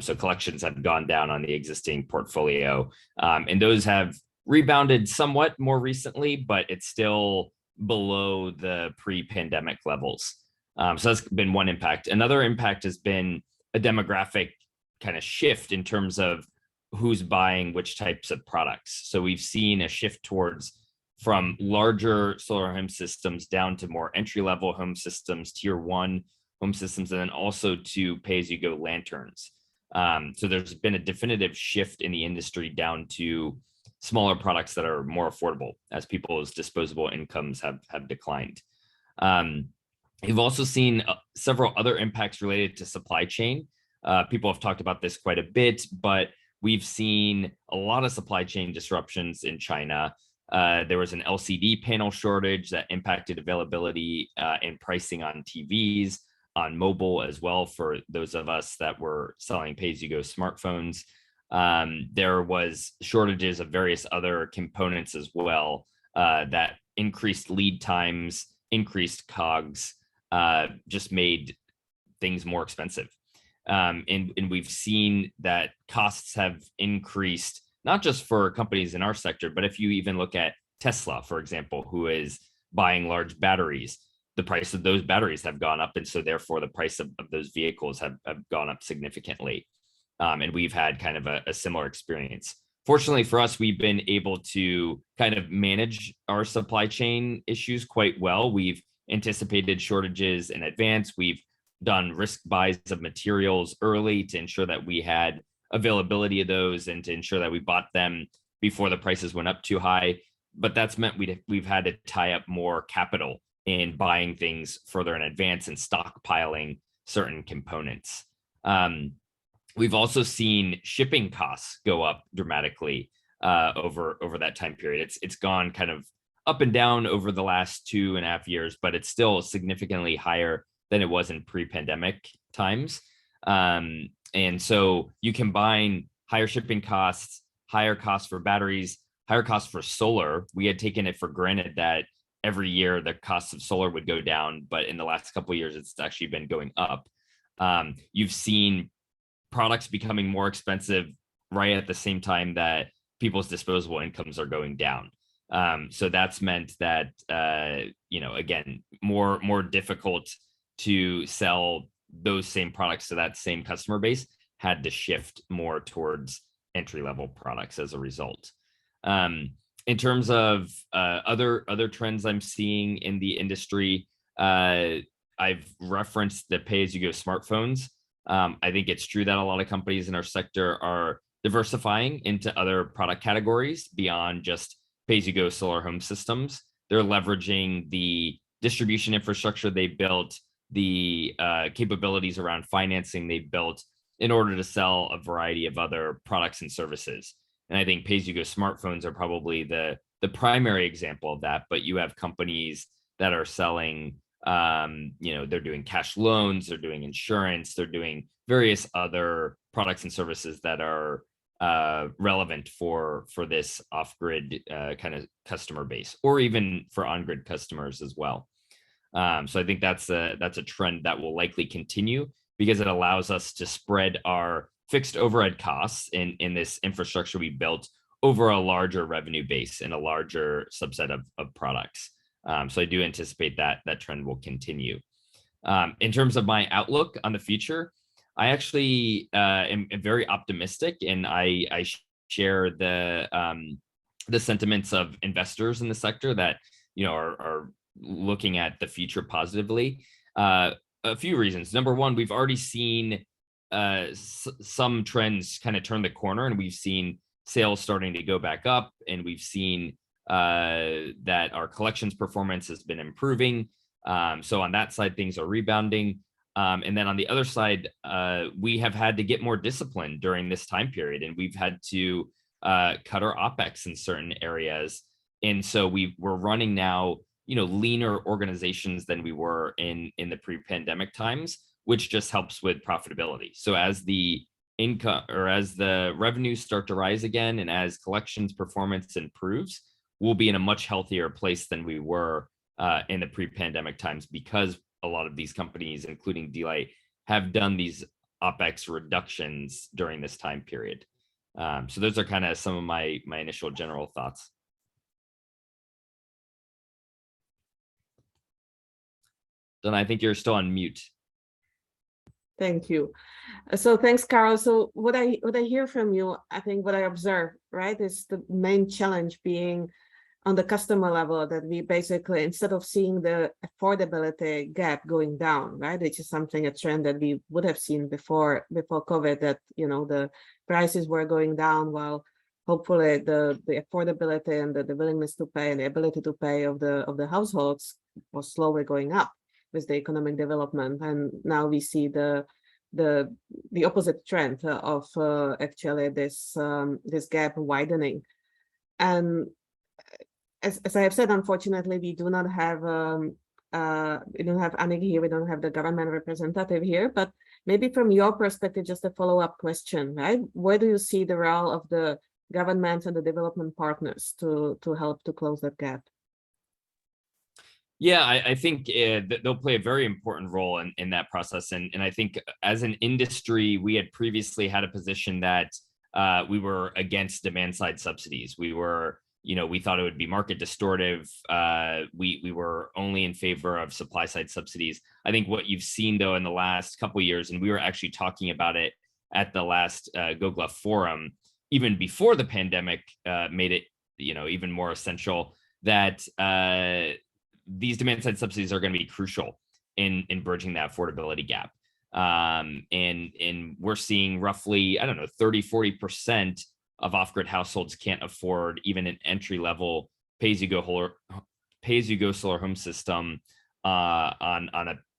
So collections have gone down on the existing portfolio, and those have rebounded somewhat more recently, but it's still below the pre-pandemic levels. So that's been one impact. Another impact has been a demographic kind of shift in terms of who's buying which types of products. So we've seen a shift towards from larger solar home systems down to more entry-level home systems, tier 1 home systems, and then also to pay-as-you-go lanterns. So there's been a definitive shift in the industry down to smaller products that are more affordable as people's disposable incomes have declined. You've also seen several other impacts related to supply chain. People have talked about this quite a bit, but we've seen a lot of supply chain disruptions in China. There was an LCD panel shortage that impacted availability and pricing on TVs, on mobile as well, for those of us that were selling pay-as-you-go smartphones. There was shortages of various other components as well that increased lead times, increased COGS, just made things more expensive. And we've seen that costs have increased, not just for companies in our sector, but if you even look at Tesla, for example, who is buying large batteries, the price of those batteries have gone up. And so therefore the price of those vehicles have gone up significantly. And we've had kind of a similar experience. Fortunately for us, we've been able to kind of manage our supply chain issues quite well. We've anticipated shortages in advance. We've done risk buys of materials early to ensure that we had availability of those and to ensure that we bought them before the prices went up too high. But that's meant we've had to tie up more capital in buying things further in advance and stockpiling certain components. We've also seen shipping costs go up dramatically over that time period. It's gone kind of up and down over the last 2.5 years, but it's still significantly higher than it was in pre-pandemic times. And so you combine higher shipping costs, higher costs for batteries, higher costs for solar. We had taken it for granted that every year the cost of solar would go down, but in the last couple of years, it's actually been going up. You've seen products becoming more expensive right at the same time that people's disposable incomes are going down. So that's meant that, again, more difficult to sell those same products to that same customer base, had to shift more towards entry-level products as a result. In terms of other trends I'm seeing in the industry, I've referenced the pay-as-you-go smartphones. I think it's true that a lot of companies in our sector are diversifying into other product categories beyond just pay-as-you-go solar home systems. They're leveraging the distribution infrastructure they built, the capabilities around financing they built in order to sell a variety of other products and services. And I think pay-as-you-go smartphones are probably the primary example of that. But you have companies that are selling, they're doing cash loans, they're doing insurance, they're doing various other products and services that are relevant for this off-grid kind of customer base, or even for on-grid customers as well. So I think that's a trend that will likely continue, because it allows us to spread our fixed overhead costs in this infrastructure we built over a larger revenue base and a larger subset of products. So I do anticipate that trend will continue. In terms of my outlook on the future, I actually am very optimistic, and I share the sentiments of investors in the sector that are looking at the future positively. A few reasons. Number one, we've already seen some trends kind of turn the corner, and we've seen sales starting to go back up, and we've seen that our collections performance has been improving. So on that side, things are rebounding. And then on the other side, we have had to get more disciplined during this time period, and we've had to cut our OPEX in certain areas. And so we're running now, leaner organizations than we were in the pre-pandemic times, which just helps with profitability. So as the income or as the revenues start to rise again, and as collections performance improves, we'll be in a much healthier place than we were in the pre-pandemic times, because a lot of these companies, including Delay, have done these OPEX reductions during this time period. So those are kind of some of my initial general thoughts. Then I think you're still on mute. Thank you. So thanks, Carol. So what I hear from you, I think what I observe, right, is the main challenge being on the customer level, that we basically, instead of seeing the affordability gap going down, right, which is a trend that we would have seen before COVID, that the prices were going down, while hopefully the affordability and the willingness to pay and the ability to pay of the households was slowly going up with the economic development. And now we see the opposite trend of actually this gap widening. And as I have said, unfortunately, we do not have Annick here, we don't have the government representative here, but maybe from your perspective, just a follow-up question, right? Where do you see the role of the government and the development partners to help to close that gap? Yeah, I think they'll play a very important role in that process. And I think as an industry, we had previously had a position that we were against demand side subsidies. We were, we thought it would be market distortive. We were only in favor of supply side subsidies. I think what you've seen though in the last couple of years, and we were actually talking about it at the last GOGLA forum, even before the pandemic made it, even more essential, that these demand side subsidies are going to be crucial in bridging that affordability gap. And we're seeing roughly, 30-40% of off-grid households can't afford even an entry-level pay-as-you-go solar home system on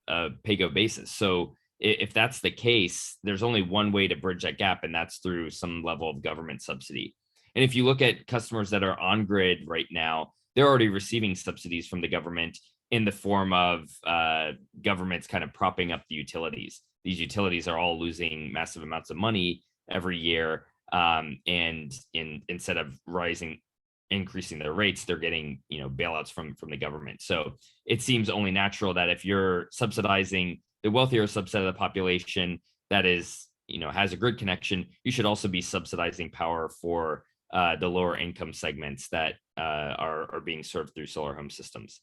a pay-go basis. So if that's the case, there's only one way to bridge that gap, and that's through some level of government subsidy. And if you look at customers that are on grid right now, they're already receiving subsidies from the government in the form of governments kind of propping up the utilities. These utilities are all losing massive amounts of money every year. And instead of increasing their rates, they're getting, bailouts from the government. So it seems only natural that if you're subsidizing the wealthier subset of the population that is, has a grid connection, you should also be subsidizing power for the lower income segments that are being served through solar home systems.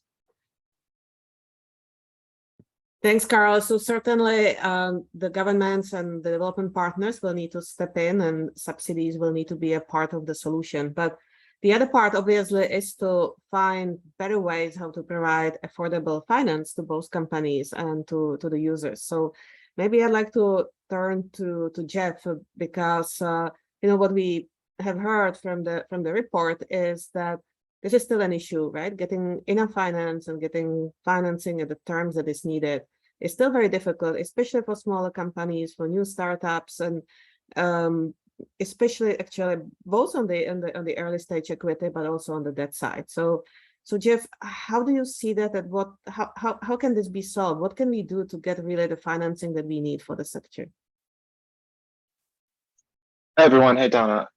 Thanks, Carol. So certainly the governments and the development partners will need to step in, and subsidies will need to be a part of the solution. But the other part, obviously, is to find better ways how to provide affordable finance to both companies and to the users. So maybe I'd like to turn to Jeff, because what we have heard from the report is that this is still an issue, right? Getting enough finance and getting financing at the terms that is needed is still very difficult, especially for smaller companies, for new startups, and especially actually both on the early stage equity, but also on the debt side. So Jeff, how do you see that, and how can this be solved? What can we do to get really the financing that we need for the sector? Hey everyone, hey Donna.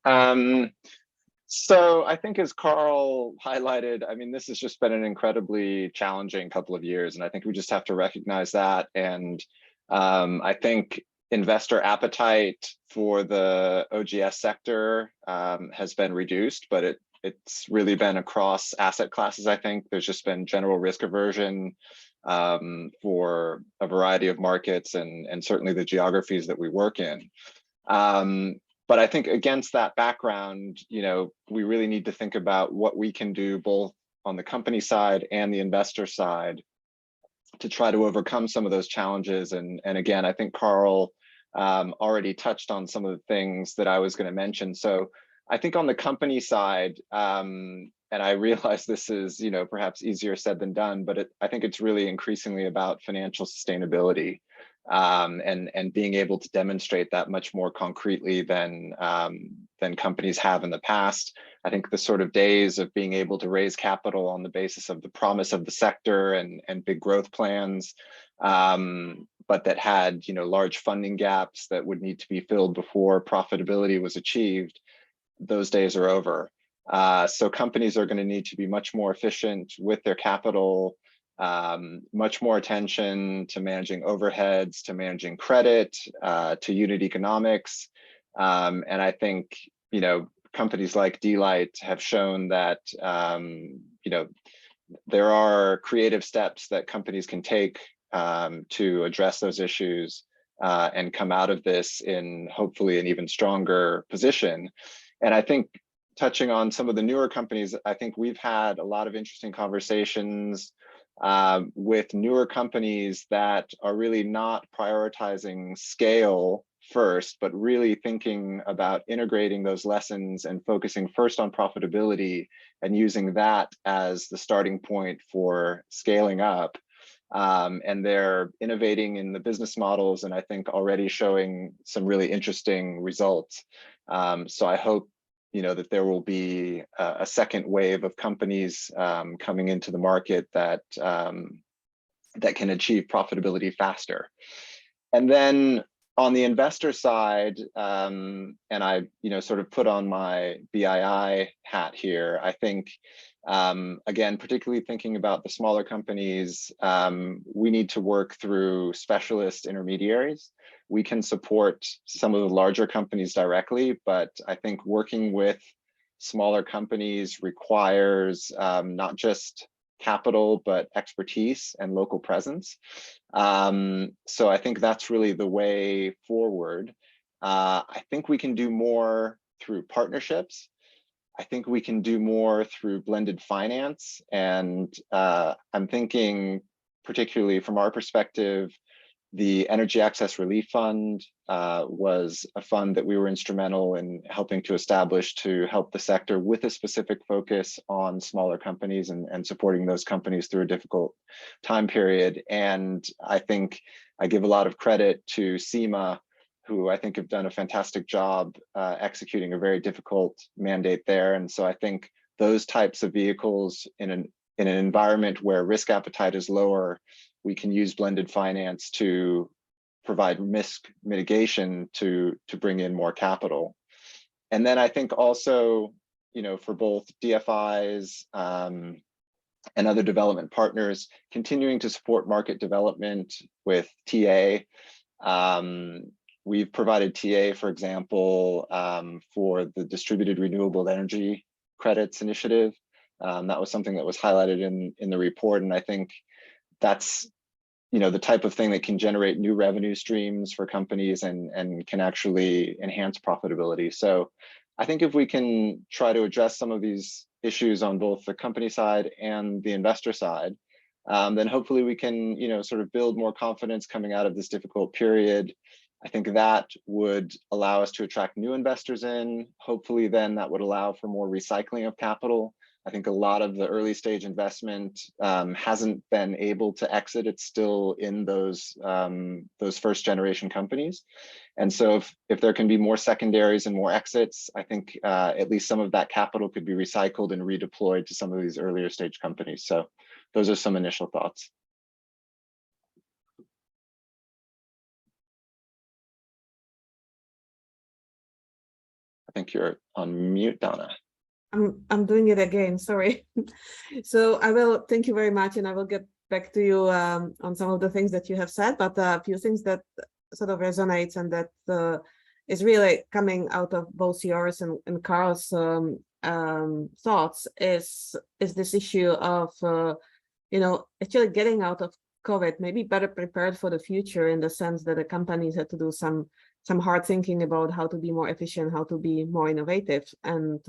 So I think as Carl highlighted, this has just been an incredibly challenging couple of years, and I think we just have to recognize that. And I think investor appetite for the OGS sector has been reduced, but it's really been across asset classes. I think there's just been general risk aversion for a variety of markets and certainly the geographies that we work in. But I think against that background, we really need to think about what we can do both on the company side and the investor side to try to overcome some of those challenges. And again, I think Carl already touched on some of the things that I was going to mention. So I think on the company side, and I realize this is, perhaps easier said than done, but I think it's really increasingly about financial sustainability and being able to demonstrate that much more concretely than companies have in the past. I think the sort of days of being able to raise capital on the basis of the promise of the sector and big growth plans, but that had large funding gaps that would need to be filled before profitability was achieved, those days are over. So companies are going to need to be much more efficient with their capital, much more attention to managing overheads, to managing credit, to unit economics. And I think, companies like D-Light have shown that, there are creative steps that companies can take to address those issues and come out of this in hopefully an even stronger position. And I think touching on some of the newer companies, I think we've had a lot of interesting conversations with newer companies that are really not prioritizing scale first, but really thinking about integrating those lessons and focusing first on profitability and using that as the starting point for scaling up. And they're innovating in the business models and I think already showing some really interesting results. So I hope that there will be a second wave of companies coming into the market that can achieve profitability faster. And then on the investor side, and I sort of put on my BII hat here, I think, again, particularly thinking about the smaller companies, we need to work through specialist intermediaries. We can support some of the larger companies directly, but I think working with smaller companies requires not just capital, but expertise and local presence. So I think that's really the way forward. I think we can do more through partnerships. I think we can do more through blended finance. And I'm thinking, particularly from our perspective, the Energy Access Relief Fund was a fund that we were instrumental in helping to establish to help the sector with a specific focus on smaller companies and supporting those companies through a difficult time period. And I think I give a lot of credit to CEMA, who I think have done a fantastic job executing a very difficult mandate there. And so I think those types of vehicles in an environment where risk appetite is lower, we can use blended finance to provide risk mitigation to bring in more capital. And then I think also, for both DFIs and other development partners, continuing to support market development with TA. We've provided TA, for example, for the Distributed Renewable Energy Credits Initiative. That was something that was highlighted in the report. And I think that's the type of thing that can generate new revenue streams for companies and can actually enhance profitability. So I think if we can try to address some of these issues on both the company side and the investor side, then hopefully we can sort of build more confidence coming out of this difficult period. I think that would allow us to attract new investors in. Hopefully then that would allow for more recycling of capital. I think a lot of the early stage investment hasn't been able to exit. It's still in those first generation companies. And so if there can be more secondaries and more exits, I think at least some of that capital could be recycled and redeployed to some of these earlier stage companies. So those are some initial thoughts. I think you're on mute, Donna. I'm doing it again, sorry. So I will, thank you very much, and I will get back to you on some of the things that you have said, but a few things that sort of resonates and that is really coming out of both yours and Carl's thoughts is this issue of actually getting out of COVID, maybe better prepared for the future, in the sense that the companies had to do some hard thinking about how to be more efficient, how to be more innovative, and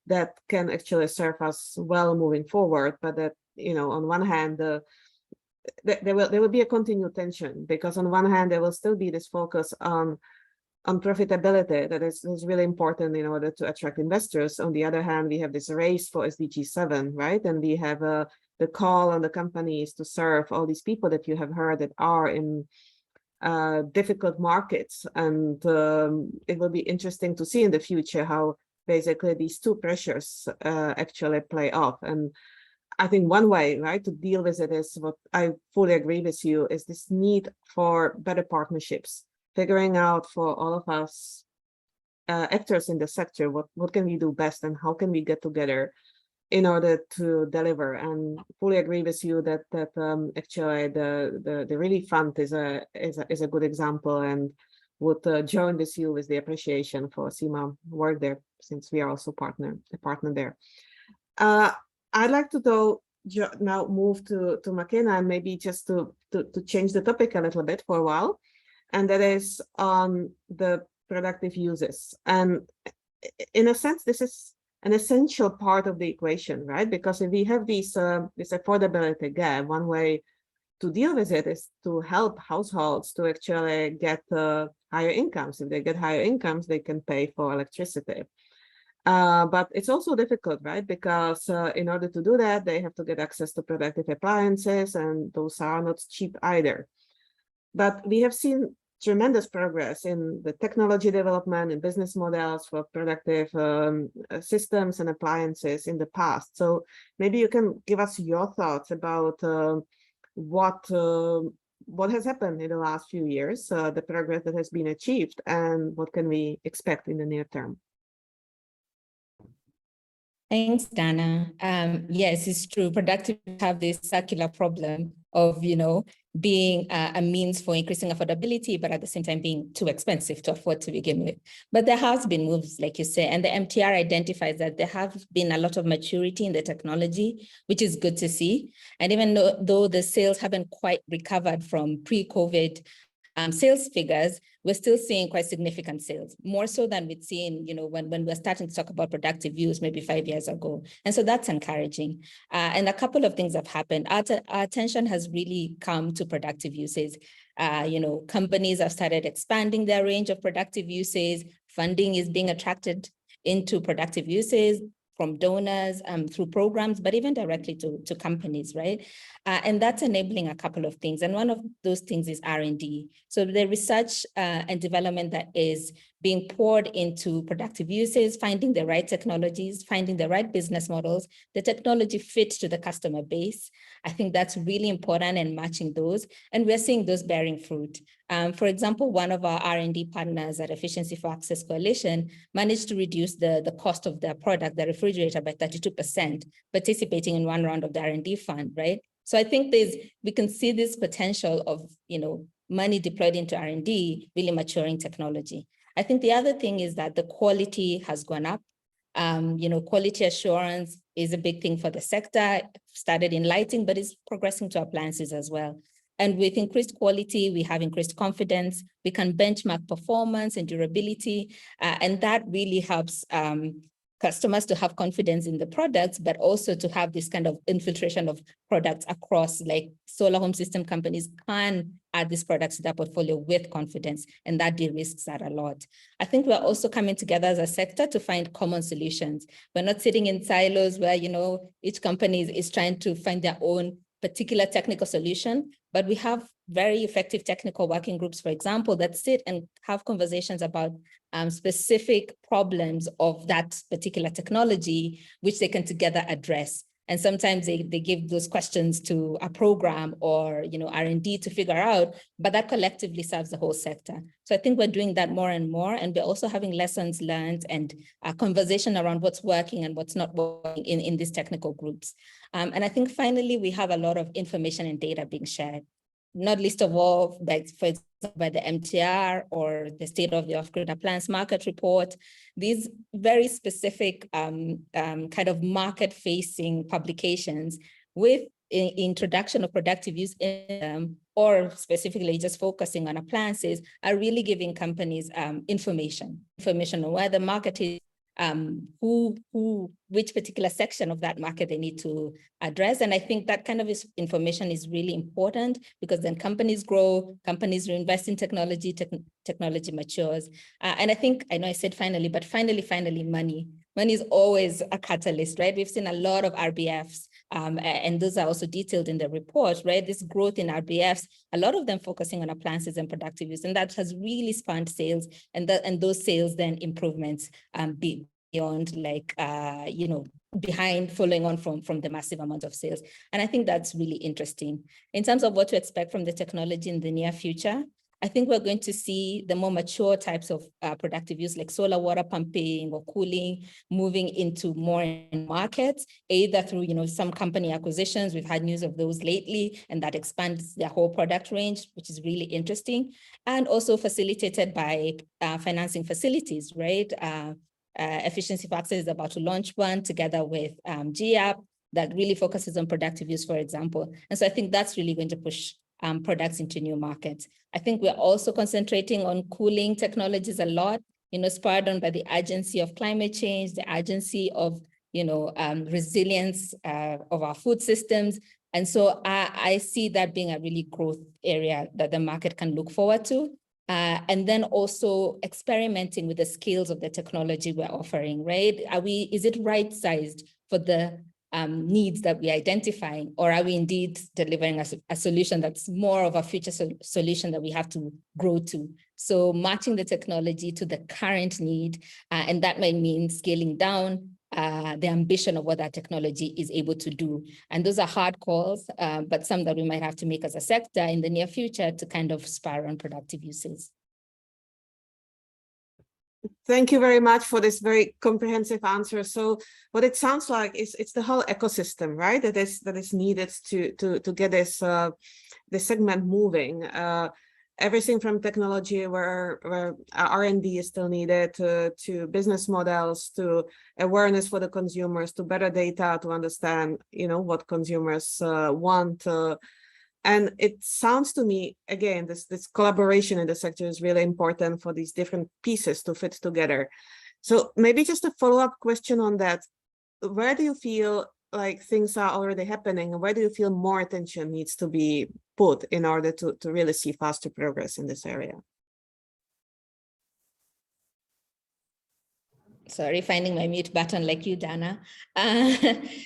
that can actually serve us well moving forward. But that, on one hand, there will be a continued tension, because on one hand there will still be this focus on profitability that is really important in order to attract investors. On the other hand, we have this race for SDG 7, right? And we have the call on the companies to serve all these people that you have heard that are in difficult markets. And it will be interesting to see in the future how basically these two pressures actually play off. And I think one way, right, to deal with it is, what I fully agree with you, is this need for better partnerships, figuring out for all of us actors in the sector, what can we do best and how can we get together in order to deliver. And fully agree with you that actually the Relief Fund is a good example, and would join with you with the appreciation for CIMA work there, since we are also a partner there. I'd like to now move to McKenna, and maybe just to change the topic a little bit for a while, and that is on the productive uses. And in a sense, this is an essential part of the equation, right? Because if we have this affordability gap, one way to deal with it is to help households to actually get higher incomes. If they get higher incomes, they can pay for electricity. But it's also difficult, right? Because in order to do that, they have to get access to productive appliances, and those are not cheap either. But we have seen tremendous progress in the technology development and business models for productive systems and appliances in the past. So maybe you can give us your thoughts about what has happened in the last few years, the progress that has been achieved, and what can we expect in the near term. Thanks, Dana. Yes, it's true. Productive have this circular problem of, being a means for increasing affordability, but at the same time being too expensive to afford to begin with. But there has been moves, like you say, and the MTR identifies that there have been a lot of maturity in the technology, which is good to see. And even though the sales haven't quite recovered from pre-COVID sales figures, we're still seeing quite significant sales, more so than we'd seen, when we're starting to talk about productive use maybe 5 years ago. And so that's encouraging. And a couple of things have happened. Our attention has really come to productive uses. Companies have started expanding their range of productive uses. Funding is being attracted into productive uses from donors through programs, but even directly to companies, right? And that's enabling a couple of things. And one of those things is R&D. So the research and development that is being poured into productive uses, finding the right technologies, finding the right business models, the technology fits to the customer base. I think that's really important, and matching those. And we're seeing those bearing fruit. For example, one of our R&D partners at Efficiency for Access Coalition managed to reduce the cost of their product, the refrigerator, by 32%, participating in one round of the R&D fund, right? So I think we can see this potential of, money deployed into R&D really maturing technology. I think the other thing is that the quality has gone up. Quality assurance is a big thing for the sector, started in lighting, but is progressing to appliances as well. And with increased quality, we have increased confidence. We can benchmark performance and durability, and that really helps customers to have confidence in the products, but also to have this kind of infiltration of products across, like solar home system companies can add these products to their portfolio with confidence, and that de-risks that a lot. I think we're also coming together as a sector to find common solutions. We're not sitting in silos where, each company is trying to find their own particular technical solution, but we have very effective technical working groups, for example, that sit and have conversations about specific problems of that particular technology, which they can together address. And sometimes they give those questions to a program or R&D to figure out, but that collectively serves the whole sector. So I think we're doing that more and more, and we're also having lessons learned and a conversation around what's working and what's not working in these technical groups. And I think finally, we have a lot of information and data being shared. not least of all, like for example, by the MTR or the State of the Off-Grid Appliance Market Report, these very specific kind of market-facing publications with introduction of productive use in them, or specifically just focusing on appliances, are really giving companies information on where the market is, which particular section of that market they need to address. And I think that kind of information is really important, because then companies grow, companies reinvest in technology, technology matures. And I know I said finally, but finally, money is always a catalyst, right? We've seen a lot of RBFs, and those are also detailed in the report, right? This growth in RBFs, a lot of them focusing on appliances and productive use, and that has really spanned sales, and those sales then improvements beyond, like, behind, following on from the massive amount of sales. And I think that's really interesting. In terms of what to expect from the technology in the near future, I think we're going to see the more mature types of productive use, like solar water pumping or cooling, moving into more markets, either through, some company acquisitions. We've had news of those lately, and that expands their whole product range, which is really interesting. And also facilitated by financing facilities, right? Efficiency for Access is about to launch one together with GAP that really focuses on productive use, for example. And so I think that's really going to push products into new markets. I think we're also concentrating on cooling technologies a lot, spurred on by the urgency of climate change, the urgency of, resilience of our food systems. And so I see that being a really growth area that the market can look forward to. And then also experimenting with the scales of the technology we're offering, right? Is it right-sized for the needs that we're identifying, or are we indeed delivering a solution that's more of a future solution that we have to grow to? So matching the technology to the current need, and that might mean scaling down the ambition of what that technology is able to do. And those are hard calls, but some that we might have to make as a sector in the near future to kind of spur on productive uses. Thank you very much for this very comprehensive answer. So what it sounds like is it's the whole ecosystem, right? That is needed to get this segment moving. Everything from technology where R&D is still needed, to business models, to awareness for the consumers, to better data to understand, what consumers want. And it sounds to me, again, this collaboration in the sector is really important for these different pieces to fit together. So maybe just a follow-up question on that. Where do you feel like things are already happening, and where do you feel more attention needs to be put in order to really see faster progress in this area? Sorry, finding my mute button like you, Dana.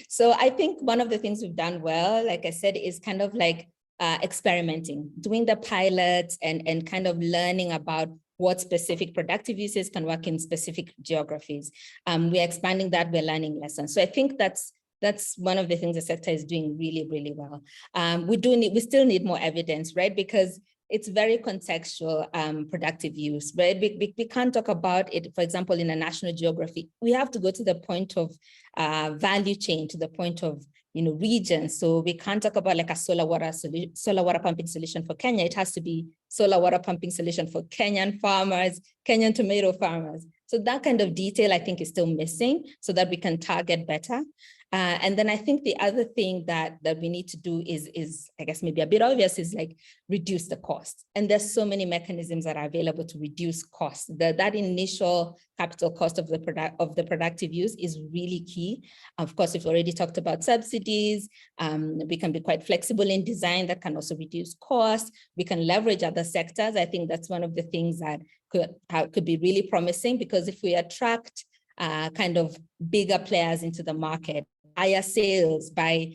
So I think one of the things we've done well, like I said, is kind of like experimenting, doing the pilots and kind of learning about what specific productive uses can work in specific geographies. We're expanding that, we're learning lessons. So I think that's one of the things the sector is doing really, really well. We still need more evidence, right? Because it's very contextual productive use, right? We can't talk about it, for example, in a national geography. We have to go to the point of value chain, to the point of region. So we can't talk about like a solar water pumping solution for Kenya. It has to be solar water pumping solution for Kenyan farmers, Kenyan tomato farmers. So that kind of detail I think is still missing so that we can target better. And then I think the other thing that we need to do is, I guess maybe a bit obvious, is like reduce the cost. And there's so many mechanisms that are available to reduce costs. That initial capital cost of the productive use is really key. Of course, we've already talked about subsidies. We can be quite flexible in design that can also reduce costs. We can leverage other sectors. I think that's one of the things that could be really promising, because if we attract kind of bigger players into the market, higher sales by,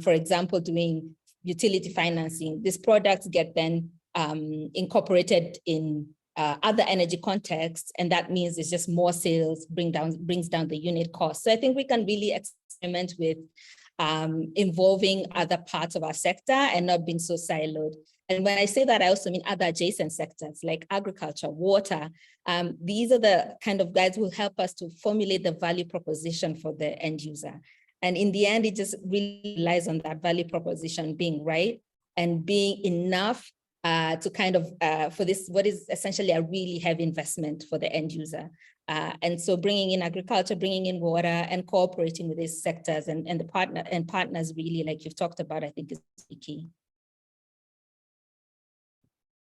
for example, doing utility financing, these products get then incorporated in other energy contexts, and that means it's just more sales, brings down the unit cost. So I think we can really experiment with involving other parts of our sector and not being so siloed. And when I say that, I also mean other adjacent sectors like agriculture, water. These are the kind of guides who will help us to formulate the value proposition for the end user. And in the end, it just really relies on that value proposition being right and being enough to kind of, for this, what is essentially a really heavy investment for the end user. And so bringing in agriculture, bringing in water, and cooperating with these sectors and the partners really, like you've talked about, I think is key.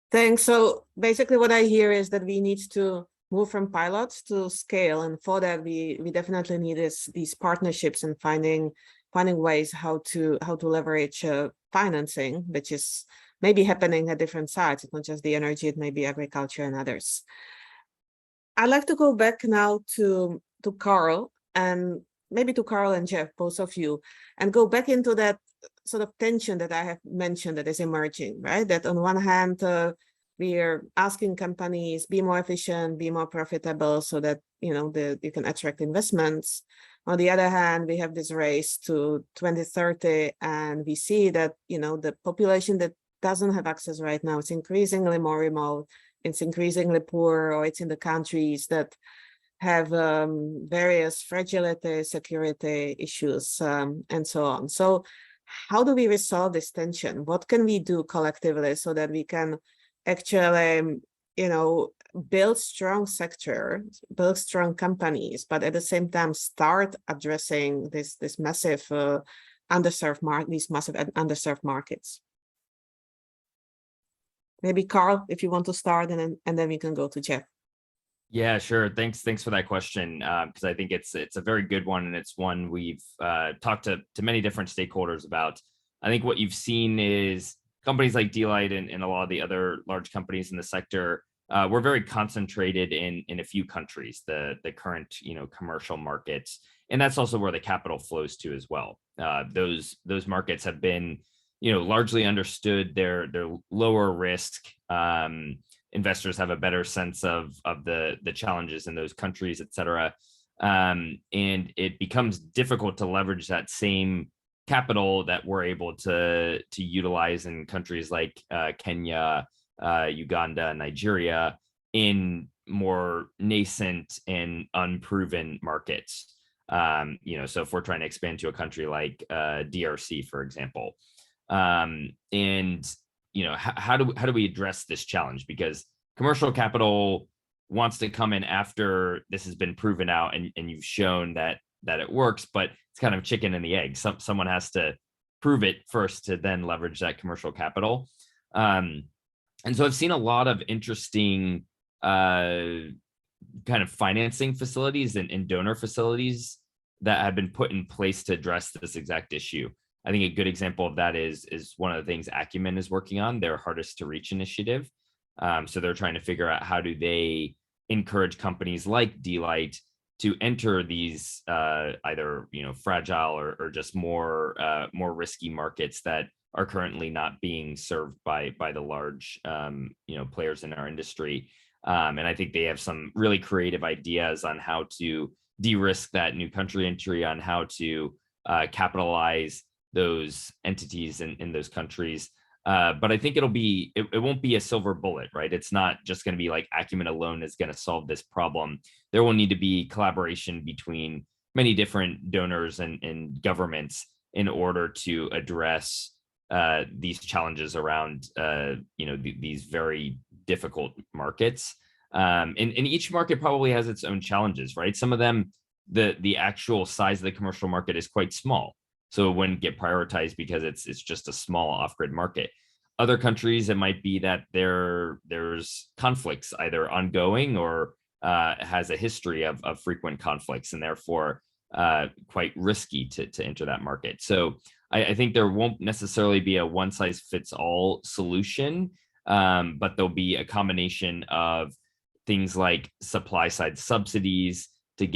Thanks. So basically what I hear is that we need to move from pilots to scale. And for that, we definitely need these partnerships and finding ways how to leverage financing, which is maybe happening at different sites. It's not just the energy, it may be agriculture and others. I'd like to go back now to Carl, and maybe to Carl and Jeff, both of you, and go back into that sort of tension that I have mentioned that is emerging, right? That on one hand, we are asking companies be more efficient, be more profitable, so that you can attract investments. On the other hand, we have this race to 2030, and we see that the population that doesn't have access right now, it's increasingly more remote, it's increasingly poor, or it's in the countries that have various fragility, security issues, and so on. So how do we resolve this tension? What can we do collectively so that we can actually, build strong sectors, build strong companies, but at the same time start addressing this massive underserved markets? Maybe Carl, if you want to start, and then we can go to Jeff. Yeah, sure. Thanks for that question, because I think it's a very good one, and it's one we've talked to many different stakeholders about. I think what you've seen is companies like D-Light and a lot of the other large companies in the sector, we're very concentrated in a few countries, the current commercial markets, and that's also where the capital flows to as well. Those markets have been largely understood. They're lower risk. Investors have a better sense of the challenges in those countries, et cetera. And it becomes difficult to leverage that same capital that we're able to utilize in countries like Kenya, Uganda, Nigeria, in more nascent and unproven markets. So if we're trying to expand to a country like DRC, for example, and how do we address this challenge? Because commercial capital wants to come in after this has been proven out and you've shown that it works, but it's kind of chicken and the egg. Someone has to prove it first to then leverage that commercial capital. And so I've seen a lot of interesting kind of financing facilities and donor facilities that have been put in place to address this exact issue. I think a good example of that is one of the things Acumen is working on, their Hardest to Reach initiative. So they're trying to figure out how do they encourage companies like D-Light to enter these either fragile or just more risky markets that are currently not being served by the large players in our industry. And I think they have some really creative ideas on how to de-risk that new country entry, on how to capitalize those entities in those countries. But I think it won't be a silver bullet, right? It's not just going to be like Acumen alone is going to solve this problem. There will need to be collaboration between many different donors and governments in order to address these challenges around these very difficult markets. And each market probably has its own challenges, right? Some of them, the actual size of the commercial market is quite small, so it wouldn't get prioritized because it's just a small off-grid market. Other countries, it might be that there's conflicts either ongoing or has a history of frequent conflicts, and therefore quite risky to enter that market. So I think there won't necessarily be a one-size-fits-all solution, but there'll be a combination of things like supply-side subsidies to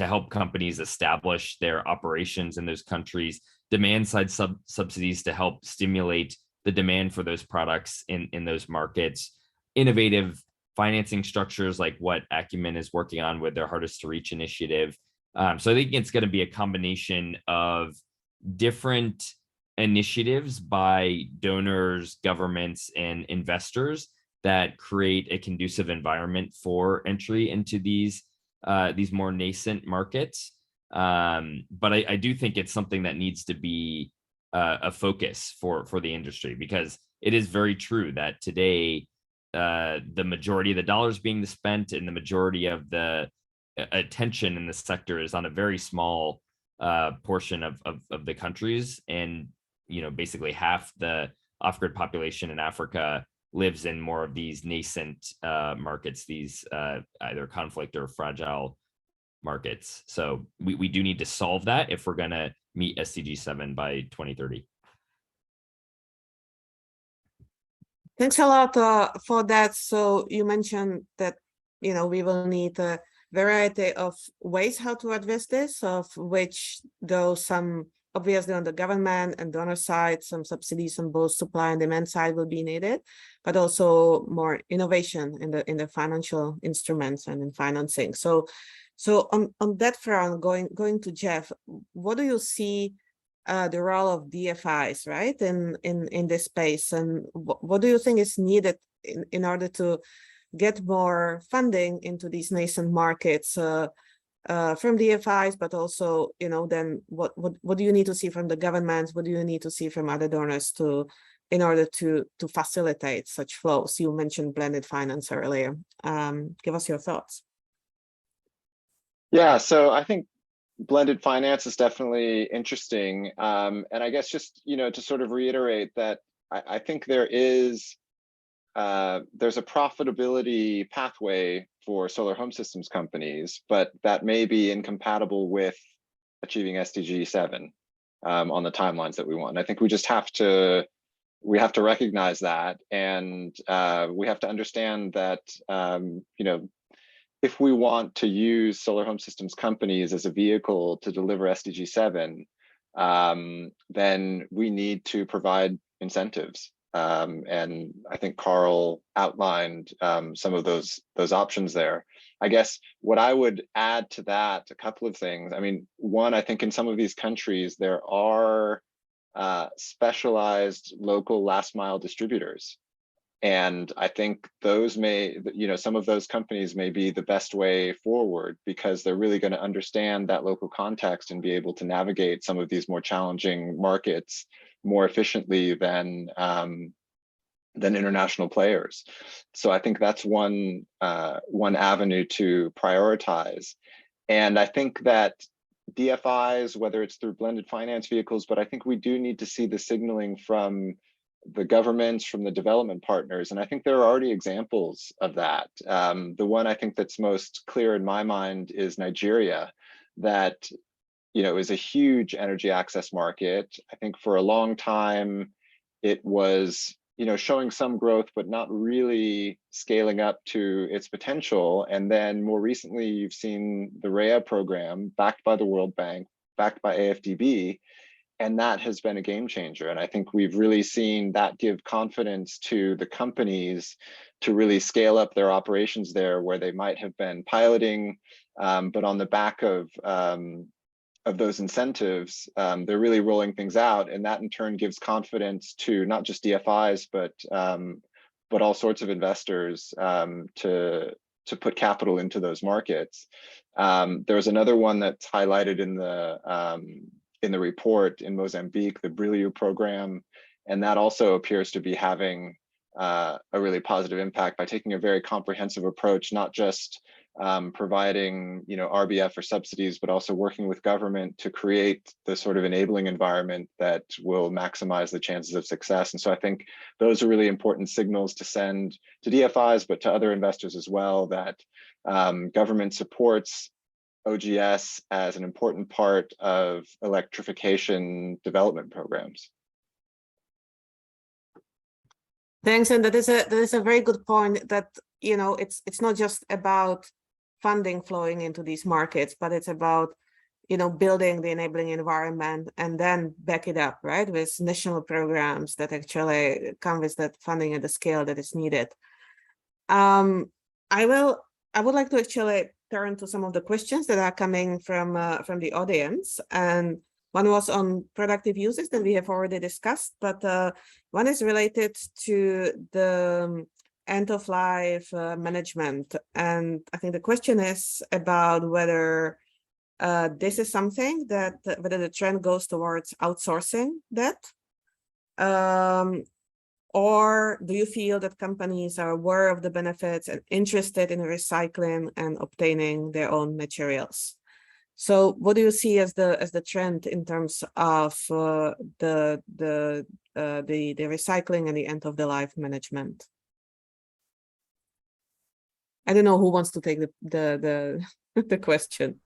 help companies establish their operations in those countries, demand-side subsidies to help stimulate the demand for those products in those markets, innovative financing structures like what Acumen is working on with their Hardest to Reach initiative. So I think it's going to be a combination of different initiatives by donors, governments, and investors that create a conducive environment for entry into these more nascent markets. But I do think it's something that needs to be a focus for the industry, because it is very true that today the majority of the dollars being spent and the majority of the attention in the sector is on a very small portion of the countries, and basically half the off-grid population in Africa lives in more of these nascent markets, these either conflict or fragile markets. So we do need to solve that if we're going to meet SDG 7 by 2030. Thanks a lot for that. So you mentioned that, we will need a variety of ways how to address this, of which though some obviously on the government and donor side, some subsidies on both supply and demand side will be needed, but also more innovation in the financial instruments and in financing. So on that front, going to Jeff, what do you see the role of DFIs, right, in this space, and what do you think is needed in order to get more funding into these nascent markets from DFIs, but also, then what do you need to see from the governments? What do you need to see from other donors in order to facilitate such flows? You mentioned blended finance earlier. Give us your thoughts. Yeah, so I think blended finance is definitely interesting. And I guess just, to sort of reiterate that I think there's a profitability pathway for solar home systems companies, but that may be incompatible with achieving SDG 7 on the timelines that we want. And I think we just have to recognize that, and we have to understand that if we want to use solar home systems companies as a vehicle to deliver SDG 7, then we need to provide incentives. And I think Carl outlined some of those options there. I guess what I would add to that, a couple of things. I mean, one, I think in some of these countries, there are specialized local last mile distributors. And I think those may, some of those companies may be the best way forward, because they're really going to understand that local context and be able to navigate some of these more challenging markets more efficiently than international players. So I think that's one avenue to prioritize. And I think that DFIs, whether it's through blended finance vehicles, but I think we do need to see the signaling from the governments, from the development partners. And I think there are already examples of that. The one I think that's most clear in my mind is Nigeria, that is a huge energy access market. I think for a long time, it was showing some growth, but not really scaling up to its potential. And then more recently, you've seen the REA program backed by the World Bank, backed by AFDB, and that has been a game changer. And I think we've really seen that give confidence to the companies to really scale up their operations there, where they might have been piloting, but on the back of those incentives, they're really rolling things out, and that in turn gives confidence to not just DFIs, but all sorts of investors to put capital into those markets. There's another one that's highlighted in the report in Mozambique, the Brilliant program, and that also appears to be having a really positive impact by taking a very comprehensive approach, not just providing RBF or subsidies, but also working with government to create the sort of enabling environment that will maximize the chances of success. And so I think those are really important signals to send to DFIs, but to other investors as well, that government supports OGS as an important part of electrification development programs. Thanks, and that is a very good point, that it's not just about funding flowing into these markets, but it's about building the enabling environment and then back it up, right, with national programs that actually come with that funding at the scale that is needed. I would like to actually turn to some of the questions that are coming from the audience, and one was on productive uses that we have already discussed, but one is related to the end-of-life management. And I think the question is about whether This is something that whether the trend goes towards outsourcing that, or do you feel that companies are aware of the benefits and interested in recycling and obtaining their own materials? So what do you see as the trend in terms of the recycling and the end of the life management? I don't know who wants to take the question.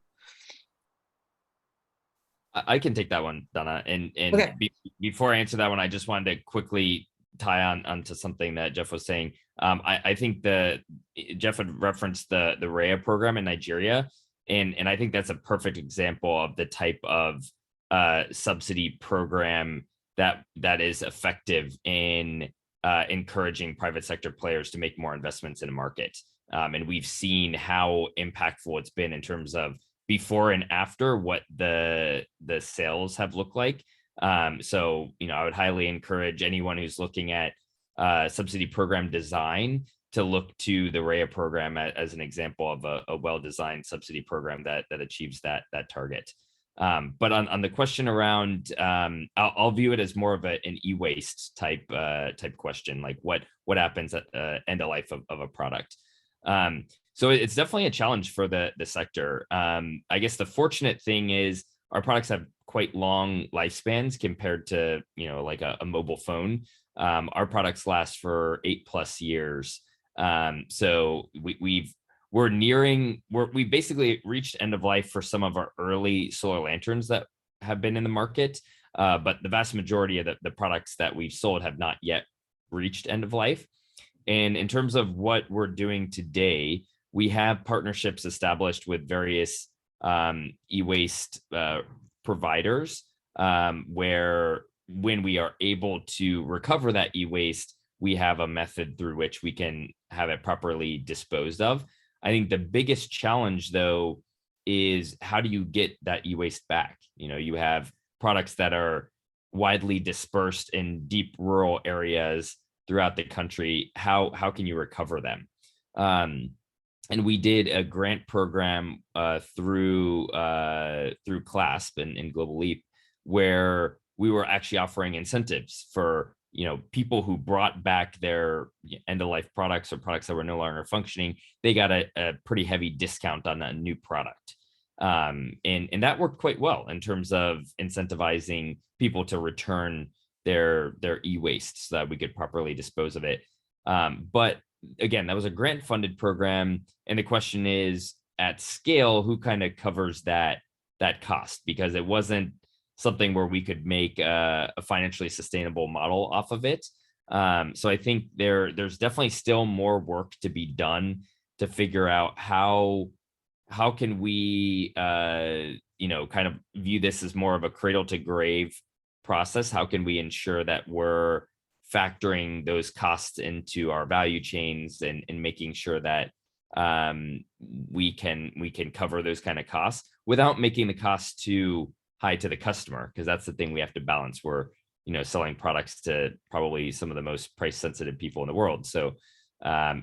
I can take that one, Donna. And Okay. Before I answer that one, I just wanted to quickly tie onto something that Jeff was saying. I think Jeff had referenced the REA program in Nigeria, and I think that's a perfect example of the type of subsidy program that is effective in encouraging private sector players to make more investments in a market. And we've seen how impactful it's been in terms of before and after what the sales have looked like. So, I would highly encourage anyone who's looking at subsidy program design to look to the REA program as an example of a well-designed subsidy program that achieves that target. But on the question around, I'll view it as more of an e-waste type question, like what happens at end of life of a product. So it's definitely a challenge for the sector. I guess the fortunate thing is our products have quite long lifespans compared to, like a mobile phone. Our products last for 8+ years. So we basically reached end of life for some of our early solar lanterns that have been in the market. But the vast majority of the products that we've sold have not yet reached end of life. And in terms of what we're doing today, we have partnerships established with various e-waste providers, where when we are able to recover that e-waste, we have a method through which we can have it properly disposed of. I think the biggest challenge, though, is how do you get that e-waste back? You have products that are widely dispersed in deep rural areas throughout the country. How can you recover them? And we did a grant program through CLASP and Global Leap, where we were actually offering incentives for people who brought back their end-of-life products or products that were no longer functioning. They got a pretty heavy discount on a new product, and that worked quite well in terms of incentivizing people to return their e-waste so that we could properly dispose of it. But again, that was a grant-funded program, and the question is, at scale, who kind of covers that cost? Because it wasn't something where we could make a financially sustainable model off of it. So I think there's definitely still more work to be done to figure out how can we kind of view this as more of a cradle to grave process. How can we ensure that we're factoring those costs into our value chains and making sure that we can cover those kind of costs without making the cost too high to the customer, because that's the thing we have to balance. We're selling products to probably some of the most price sensitive people in the world. So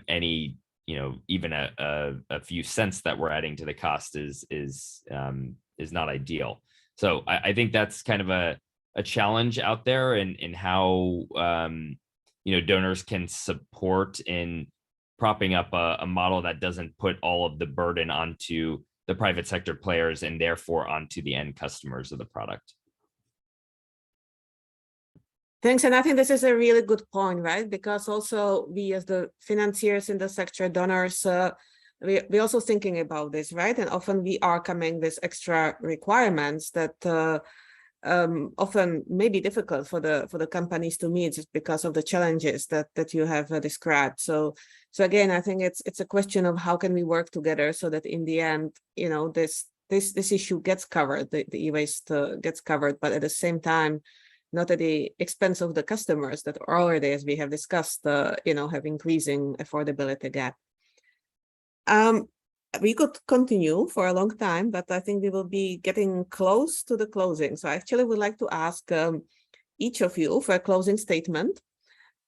any even a few cents that we're adding to the cost is not ideal. So I think that's kind of a challenge out there in how donors can support in propping up a model that doesn't put all of the burden onto the private sector players and therefore onto the end customers of the product. Thanks. And I think this is a really good point, right? Because also we, as the financiers in the sector, donors, we're also thinking about this, right? And often we are coming with extra requirements that often may be difficult for the companies to meet just because of the challenges that you have described. So again, I think it's a question of how can we work together so that in the end, this issue gets covered, the e-waste gets covered, but at the same time, not at the expense of the customers that already, as we have discussed, have increasing affordability gap. We could continue for a long time, but I think we will be getting close to the closing. So I actually would like to ask each of you for a closing statement.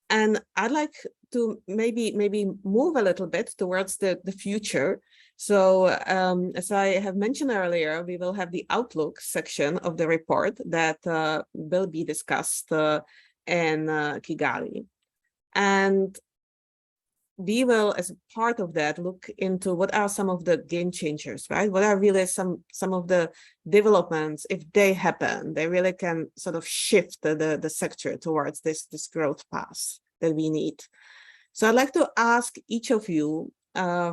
And I'd like to maybe move a little bit towards the future. So as I have mentioned earlier, we will have the outlook section of the report that will be discussed in Kigali. And we will, as a part of that, look into what are some of the game changers, right? What are really some of the developments, if they happen, they really can sort of shift the sector towards this growth path that we need. So I'd like to ask each of you,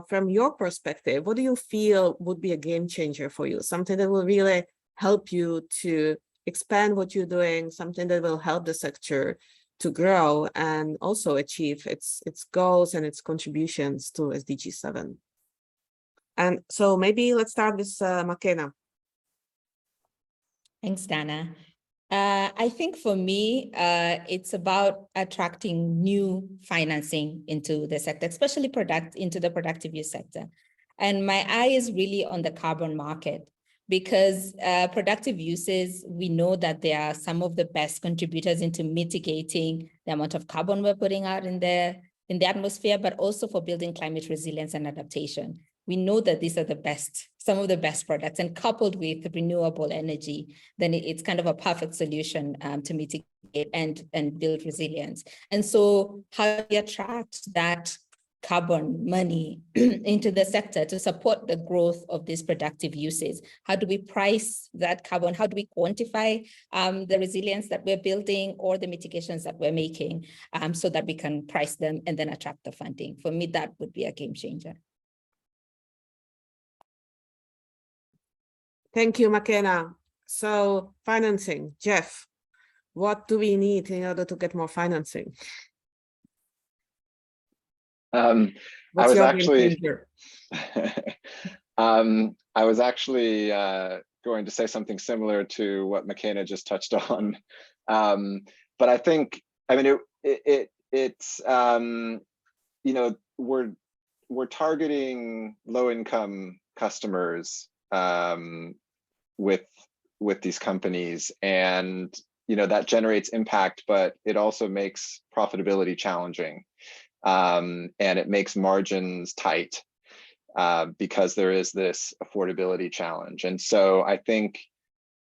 from your perspective, what do you feel would be a game changer for you? Something that will really help you to expand what you're doing, something that will help the sector to grow and also achieve its goals and its contributions to SDG 7. And so maybe let's start with Makena. Thanks, Dana. I think for me, it's about attracting new financing into the sector, especially into the productive use sector. And my eye is really on the carbon market, because productive uses, we know that they are some of the best contributors into mitigating the amount of carbon we're putting out in the atmosphere, but also for building climate resilience and adaptation. We know that these are some of the best products, and coupled with renewable energy, then it's kind of a perfect solution to mitigate and build resilience. And so how do we attract that carbon money into the sector to support the growth of these productive uses? How do we price that carbon? How do we quantify the resilience that we're building or the mitigations that we're making so that we can price them and then attract the funding? For me, that would be a game changer. Thank you, Makena. So financing, Jeff, what do we need in order to get more financing? I was actually going to say something similar to what McKenna just touched on, but I think, I mean, it's you know, we're targeting low-income customers with these companies, and you know that generates impact, but it also makes profitability challenging. And it makes margins tight because there is this affordability challenge. And so I think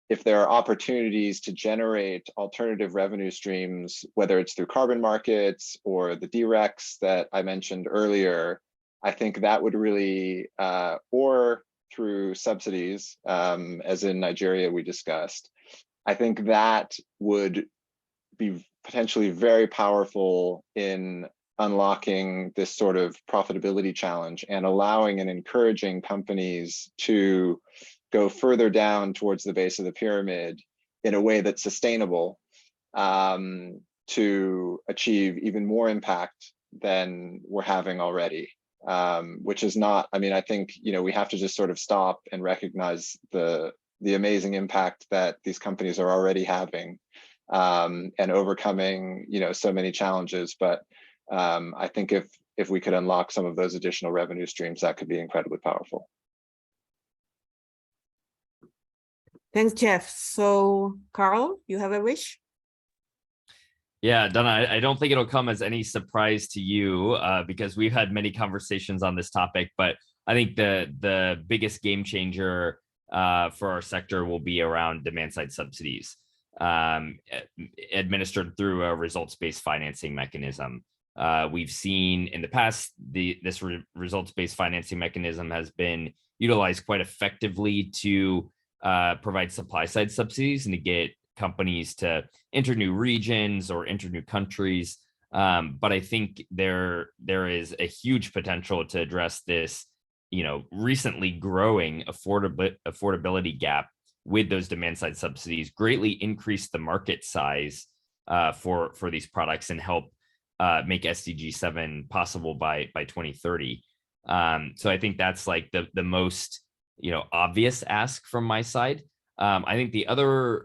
if there are opportunities to generate alternative revenue streams, whether it's through carbon markets or the DRECs that I mentioned earlier, I think that would really, or through subsidies, as in Nigeria we discussed, I think that would be potentially very powerful in unlocking this sort of profitability challenge and allowing and encouraging companies to go further down towards the base of the pyramid in a way that's sustainable, to achieve even more impact than we're having already, which is not, I mean, I think, you know, we have to just sort of stop and recognize the amazing impact that these companies are already having, and overcoming, you know, so many challenges. But I think if we could unlock some of those additional revenue streams, that could be incredibly powerful. Thanks, Jeff. So, Carl, you have a wish? Yeah, Donna, I don't think it'll come as any surprise to you because we've had many conversations on this topic, but I think the biggest game changer for our sector will be around demand-side subsidies administered through a results-based financing mechanism. We've seen in the past, this results-based financing mechanism has been utilized quite effectively to provide supply-side subsidies and to get companies to enter new regions or enter new countries. But I think there is a huge potential to address this, you know, recently growing affordability gap with those demand-side subsidies, greatly increase the market size for these products and help make SDG 7 possible by 2030. So I think that's like the most, you know, obvious ask from my side. I think the other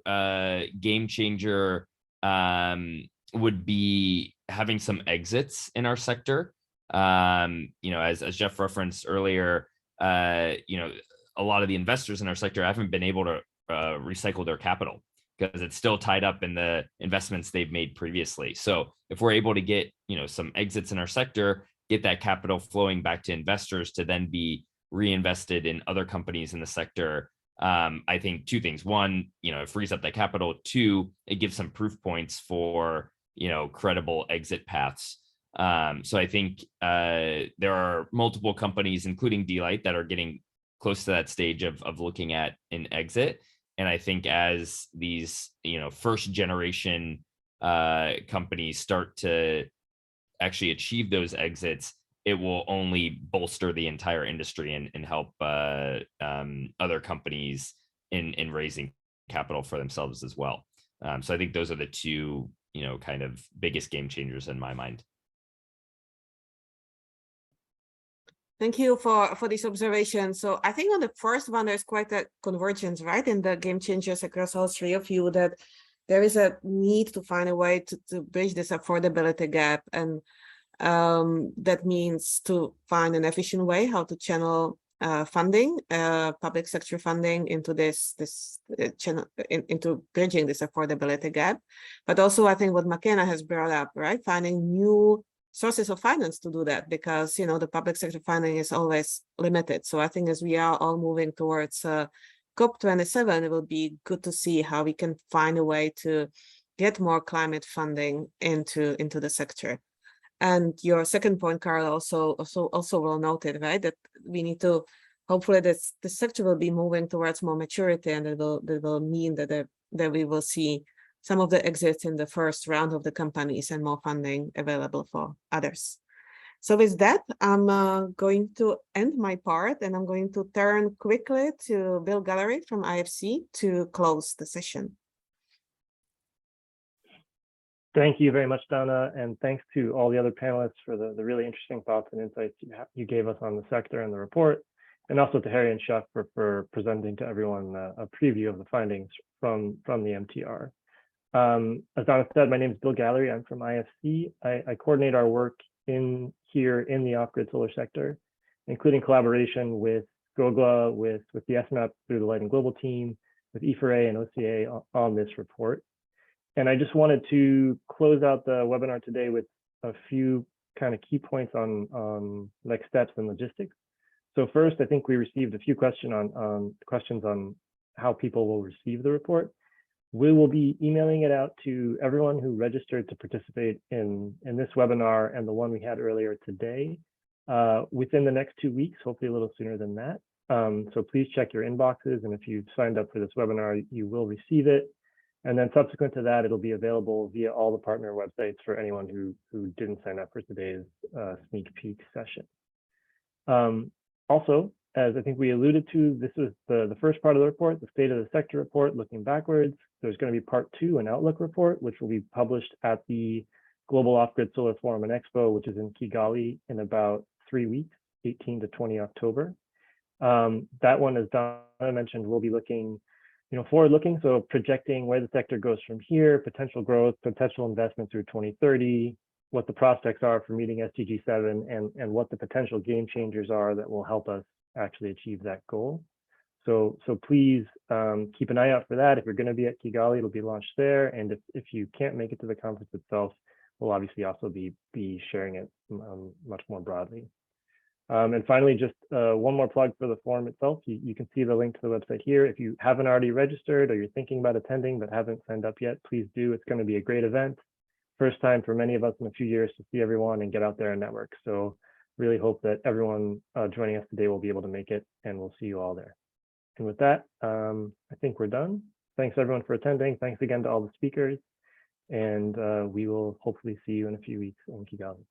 game changer would be having some exits in our sector. You know, as Jeff referenced earlier, you know, a lot of the investors in our sector haven't been able to recycle their capital because it's still tied up in the investments they've made previously. So if we're able to get, you know, some exits in our sector, get that capital flowing back to investors to then be reinvested in other companies in the sector, I think two things. One, it frees up that capital. Two, it gives some proof points for, credible exit paths. So I think there are multiple companies, including D-Light, that are getting close to that stage of looking at an exit. And I think as these, first generation companies start to actually achieve those exits, it will only bolster the entire industry and help other companies in raising capital for themselves as well. So I think those are the two, kind of biggest game changers in my mind. Thank you for this observation. So I think on the first one, there's quite a convergence, right, in the game changers across all three of you, that there is a need to find a way to bridge this affordability gap. And that means to find an efficient way how to channel funding, public sector funding into this channel, into bridging this affordability gap. But also, I think what McKenna has brought up, right, finding new sources of finance to do that, because the public sector funding is always limited. So I think as we are all moving towards COP27, it will be good to see how we can find a way to get more climate funding into the sector. And your second point, Carl, also well noted, right? That we need to, hopefully the sector will be moving towards more maturity, and that will mean that we will see some of the exits in the first round of the companies and more funding available for others. So with that, I'm going to end my part, and I'm going to turn quickly to Bill Gallery from IFC to close the session. Thank you very much, Dana, and thanks to all the other panelists for the really interesting thoughts and insights you gave us on the sector and the report, and also to Harry and Chef for presenting to everyone a preview of the findings from the MTR. As Dana said, my name is Bill Gallery. I'm from IFC. I coordinate our work here in the off-grid solar sector, including collaboration with GOGLA, with the ESMAP through the Light and Global team, with E4A and OCA on this report. And I just wanted to close out the webinar today with a few kind of key points on next steps and logistics. So first, I think we received a few questions on how people will receive the report. We will be emailing it out to everyone who registered to participate in this webinar and the one we had earlier today within the next 2 weeks, hopefully a little sooner than that. So please check your inboxes, and if you've signed up for this webinar, you will receive it. And then subsequent to that, it'll be available via all the partner websites for anyone who didn't sign up for today's sneak peek session. Also, as I think we alluded to, this was the first part of the report, the State of the Sector report, looking backwards. There's going to be part 2, an Outlook report, which will be published at the Global Off-Grid Solar Forum and Expo, which is in Kigali in about 3 weeks, 18 to 20 October. That one, as Donna mentioned, will be looking forward-looking, so projecting where the sector goes from here, potential growth, potential investment through 2030, what the prospects are for meeting SDG 7, and what the potential game changers are that will help us actually achieve that goal. So please keep an eye out for that. If you're going to be at Kigali, it'll be launched there, and if you can't make it to the conference itself, we'll obviously also be sharing it much more broadly. And finally, just one more plug for the forum itself. You can see the link to the website here. If you haven't already registered or you're thinking about attending but haven't signed up yet, please do. It's going to be a great event. First time for many of us in a few years to see everyone and get out there and network. So really hope that everyone joining us today will be able to make it, and we'll see you all there. And with that, I think we're done. Thanks everyone for attending. Thanks again to all the speakers. And we will hopefully see you in a few weeks in Kigali.